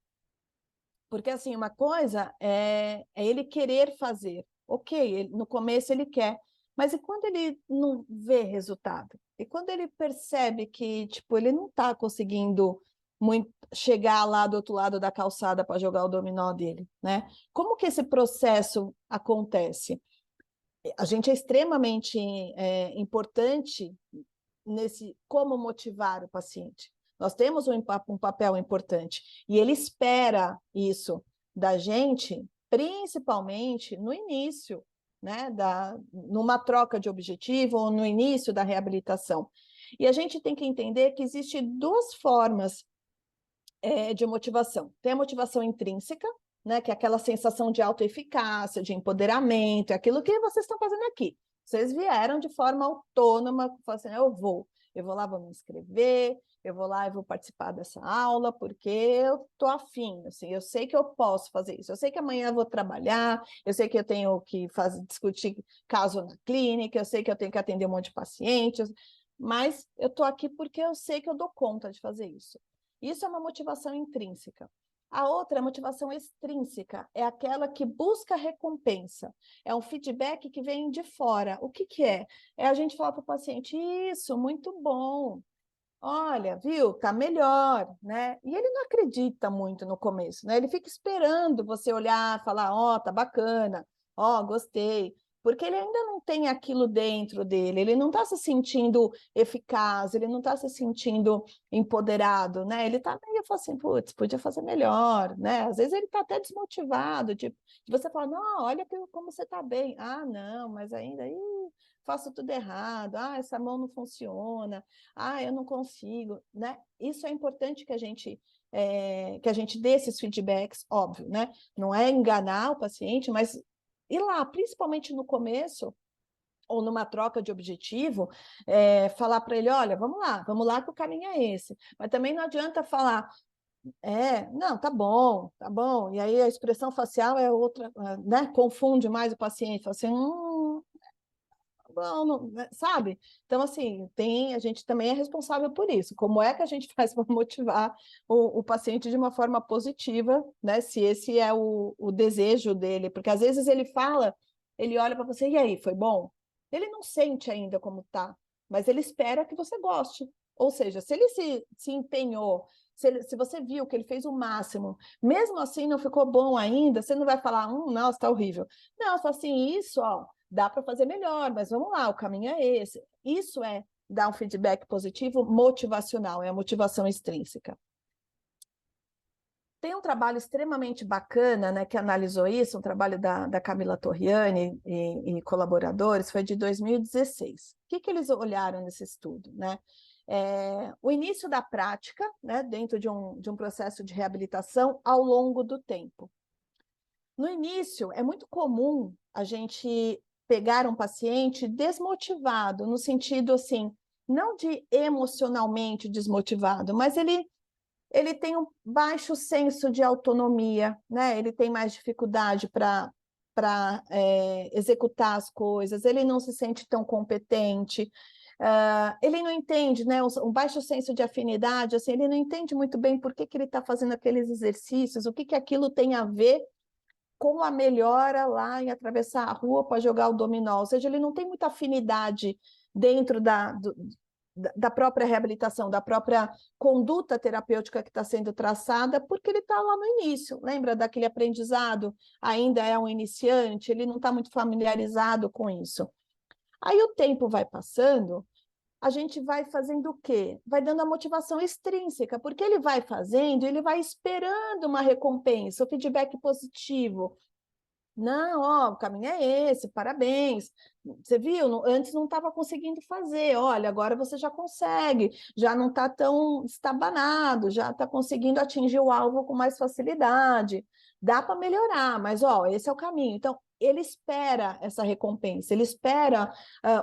porque assim, uma coisa é ele querer fazer. Ok, no começo ele quer, mas e quando ele não vê resultado? E quando ele percebe que, tipo, ele não está conseguindo chegar lá do outro lado da calçada para jogar o dominó dele, né? Como que esse processo acontece? A gente é extremamente importante nesse como motivar o paciente. Nós temos um papel importante e ele espera isso da gente, principalmente no início, né, numa troca de objetivo ou no início da reabilitação. E a gente tem que entender que existem duas formas de motivação. Tem a motivação intrínseca, né, que é aquela sensação de autoeficácia, de empoderamento, é aquilo que vocês estão fazendo aqui. Vocês vieram de forma autônoma, assim, eu vou lá, vou me inscrever, eu vou lá e vou participar dessa aula, porque eu estou afim, assim, eu sei que eu posso fazer isso, eu sei que amanhã eu vou trabalhar, eu sei que eu tenho que discutir caso na clínica, eu sei que eu tenho que atender um monte de pacientes, mas eu estou aqui porque eu sei que eu dou conta de fazer isso. Isso é uma motivação intrínseca. A outra é a motivação extrínseca, é aquela que busca recompensa, é um feedback que vem de fora. O que é? É a gente falar para o paciente, isso, muito bom, olha, viu, tá melhor, né? E ele não acredita muito no começo, né? Ele fica esperando você olhar, falar, ó, tá bacana, ó, gostei, porque ele ainda não tem aquilo dentro dele, ele não está se sentindo eficaz, ele não está se sentindo empoderado, né? Ele está meio assim, putz, podia fazer melhor, né? Às vezes ele está até desmotivado, de você falar, não, olha como você está bem. Ah, não, mas ainda, faço tudo errado, essa mão não funciona, eu não consigo, né? Isso é importante que a gente dê esses feedbacks, óbvio, né? Não é enganar o paciente, mas ir lá, principalmente no começo, ou numa troca de objetivo, falar para ele, olha, vamos lá que o caminho é esse. Mas também não adianta falar, não, tá bom. E aí a expressão facial é outra, né? Confunde mais o paciente, fala assim, bom, sabe? Então, assim, a gente também é responsável por isso. Como é que a gente faz para motivar o paciente de uma forma positiva, né? Se esse é o desejo dele, porque às vezes ele fala, ele olha para você, e aí, foi bom? Ele não sente ainda como tá, mas ele espera que você goste. Ou seja, se ele se empenhou, se você viu que ele fez o máximo, mesmo assim não ficou bom ainda, você não vai falar, nossa, tá horrível. Não, só assim, isso, ó, dá para fazer melhor, mas vamos lá, o caminho é esse. Isso é dar um feedback positivo motivacional, é a motivação extrínseca. Tem um trabalho extremamente bacana, né, que analisou isso, um trabalho da Camila Torriani e colaboradores, foi de 2016. O que eles olharam nesse estudo, né? O início da prática, né, dentro de um processo de reabilitação ao longo do tempo. No início, é muito comum a gente pegar um paciente desmotivado, no sentido assim, não de emocionalmente desmotivado, mas ele tem um baixo senso de autonomia, né? Ele tem mais dificuldade para executar as coisas, ele não se sente tão competente, ele não entende, né? Um baixo senso de afinidade, assim, ele não entende muito bem por que ele está fazendo aqueles exercícios, o que aquilo tem a ver com a melhora lá em atravessar a rua para jogar o dominó, ou seja, ele não tem muita afinidade dentro da própria reabilitação, da própria conduta terapêutica que está sendo traçada, porque ele está lá no início, lembra daquele aprendizado? Ainda é um iniciante, ele não está muito familiarizado com isso. Aí o tempo vai passando, a gente vai fazendo o quê? Vai dando a motivação extrínseca, porque ele vai fazendo, ele vai esperando uma recompensa, o feedback positivo. Não, ó, o caminho é esse, parabéns. Você viu? Antes não estava conseguindo fazer, olha, agora você já consegue, já não está tão estabanado, já está conseguindo atingir o alvo com mais facilidade. Dá para melhorar, mas ó, esse é o caminho. Então, ele espera essa recompensa, ele espera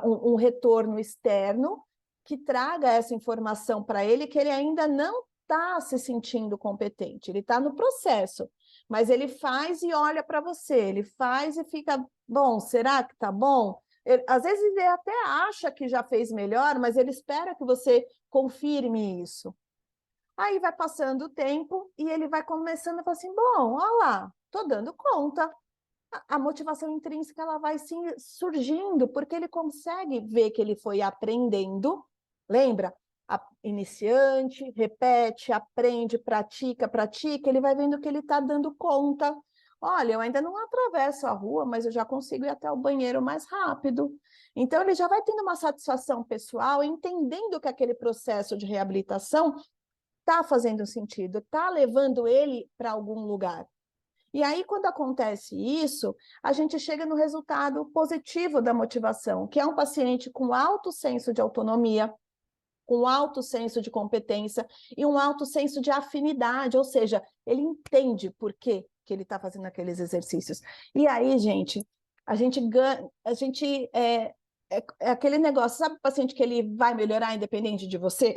um retorno externo que traga essa informação para ele que ele ainda não está se sentindo competente, ele está no processo. Mas ele faz e olha para você, ele faz e fica, bom, será que tá bom? Às vezes ele até acha que já fez melhor, mas ele espera que você confirme isso. Aí vai passando o tempo e ele vai começando a falar assim, bom, olha lá, estou dando conta. A motivação intrínseca ela vai sim surgindo, porque ele consegue ver que ele foi aprendendo, lembra? Iniciante, repete, aprende, pratica, pratica, ele vai vendo que ele está dando conta. Olha, eu ainda não atravesso a rua, mas eu já consigo ir até o banheiro mais rápido. Então, ele já vai tendo uma satisfação pessoal, entendendo que aquele processo de reabilitação está fazendo sentido, está levando ele para algum lugar. E aí, quando acontece isso, a gente chega no resultado positivo da motivação, que é um paciente com alto senso de autonomia, com alto senso de competência e um alto senso de afinidade, ou seja, ele entende por que ele está fazendo aqueles exercícios. E aí, gente, a gente ganha, é aquele negócio, sabe o paciente que ele vai melhorar independente de você?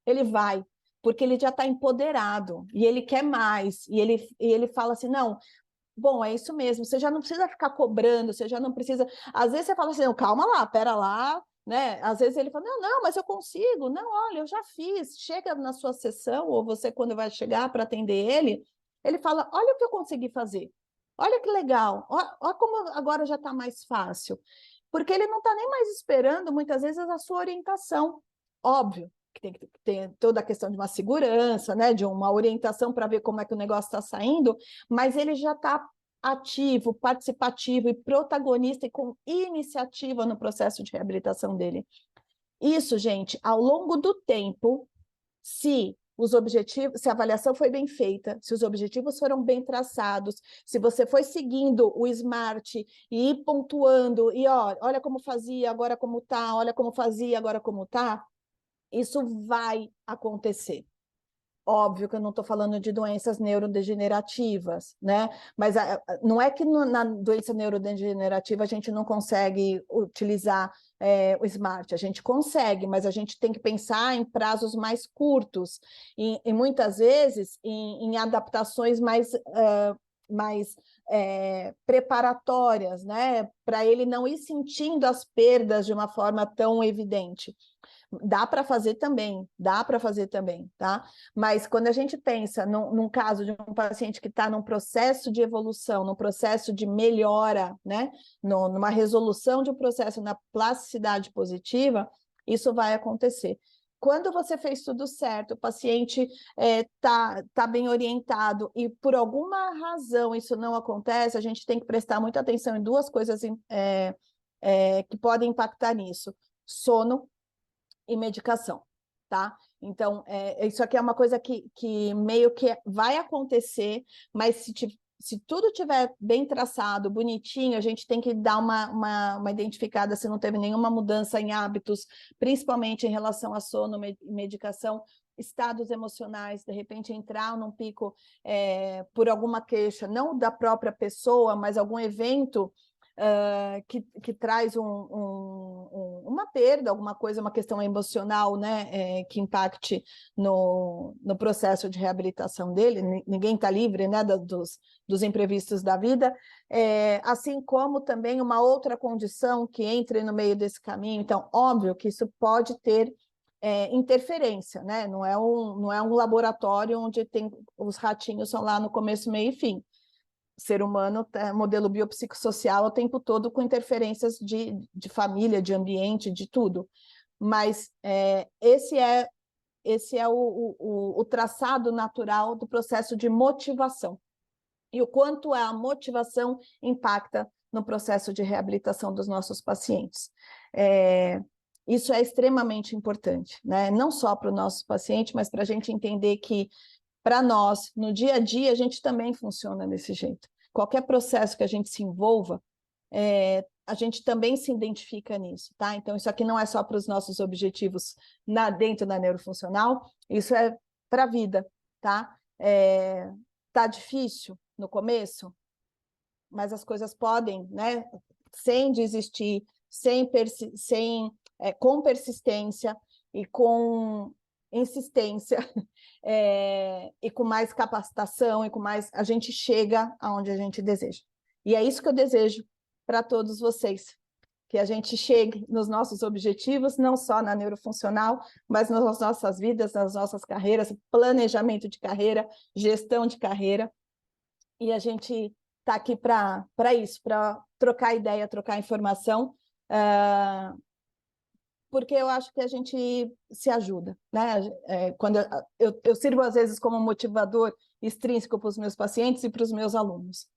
Ele vai, porque ele já está empoderado, e ele quer mais, e ele fala assim, não, bom, é isso mesmo, você já não precisa ficar cobrando, você já não precisa... Às vezes você fala assim, não, calma lá, pera lá, né? Às vezes ele fala, não, mas eu consigo. Não, olha, eu já fiz. Chega na sua sessão, ou você quando vai chegar para atender ele fala, olha o que eu consegui fazer. Olha que legal, olha como agora já está mais fácil. Porque ele não está nem mais esperando, muitas vezes, a sua orientação. Óbvio que tem que ter toda a questão de uma segurança, né? De uma orientação para ver como é que o negócio está saindo, mas ele já está ativo, participativo e protagonista e com iniciativa no processo de reabilitação dele. Isso, gente, ao longo do tempo, se os objetivos, se a avaliação foi bem feita, se os objetivos foram bem traçados, se você foi seguindo o SMART e ir pontuando, e ó, olha como fazia, agora como tá, olha como fazia, agora como tá, isso vai acontecer. Óbvio que eu não estou falando de doenças neurodegenerativas, né? Mas não é que na doença neurodegenerativa a gente não consegue utilizar o SMART, a gente consegue, mas a gente tem que pensar em prazos mais curtos e muitas vezes em adaptações mais preparatórias, né? Para ele não ir sentindo as perdas de uma forma tão evidente. Dá para fazer também, tá? Mas quando a gente pensa num caso de um paciente que está num processo de evolução, num processo de melhora, né? Numa resolução de um processo na plasticidade positiva, isso vai acontecer. Quando você fez tudo certo, o paciente tá bem orientado e por alguma razão isso não acontece, a gente tem que prestar muita atenção em duas coisas que podem impactar nisso: sono e medicação, tá? Então, isso aqui é uma coisa que meio que vai acontecer, mas se tudo tiver bem traçado, bonitinho, a gente tem que dar uma identificada se não teve nenhuma mudança em hábitos, principalmente em relação a sono, medicação, estados emocionais, de repente entrar num pico por alguma queixa, não da própria pessoa, mas algum evento que traz uma perda, alguma coisa, uma questão emocional, né, que impacte no processo de reabilitação dele. Ninguém está livre, né, dos imprevistos da vida, assim como também uma outra condição que entre no meio desse caminho. Então, óbvio que isso pode ter interferência, né? Não é um laboratório onde tem os ratinhos são lá no começo, meio e fim. Ser humano é modelo biopsicossocial o tempo todo com interferências de família, de ambiente, de tudo. Mas esse é o traçado natural do processo de motivação. E o quanto a motivação impacta no processo de reabilitação dos nossos pacientes. Isso é extremamente importante, né? Não só para o nosso paciente, mas para a gente entender que, para nós, no dia a dia, a gente também funciona desse jeito. Qualquer processo que a gente se envolva, a gente também se identifica nisso, tá? Então, isso aqui não é só para os nossos objetivos dentro da neurofuncional, isso é para a vida, tá? Tá difícil no começo, mas as coisas podem, né? Sem desistir, com persistência e com insistência, e com mais capacitação, e com mais, a gente chega aonde a gente deseja. E é isso que eu desejo para todos vocês, que a gente chegue nos nossos objetivos, não só na neurofuncional, mas nas nossas vidas, nas nossas carreiras, planejamento de carreira, gestão de carreira, e a gente está aqui para isso, para trocar ideia, trocar informação, porque eu acho que a gente se ajuda, né? Quando eu sirvo, às vezes, como motivador extrínseco para os meus pacientes e para os meus alunos.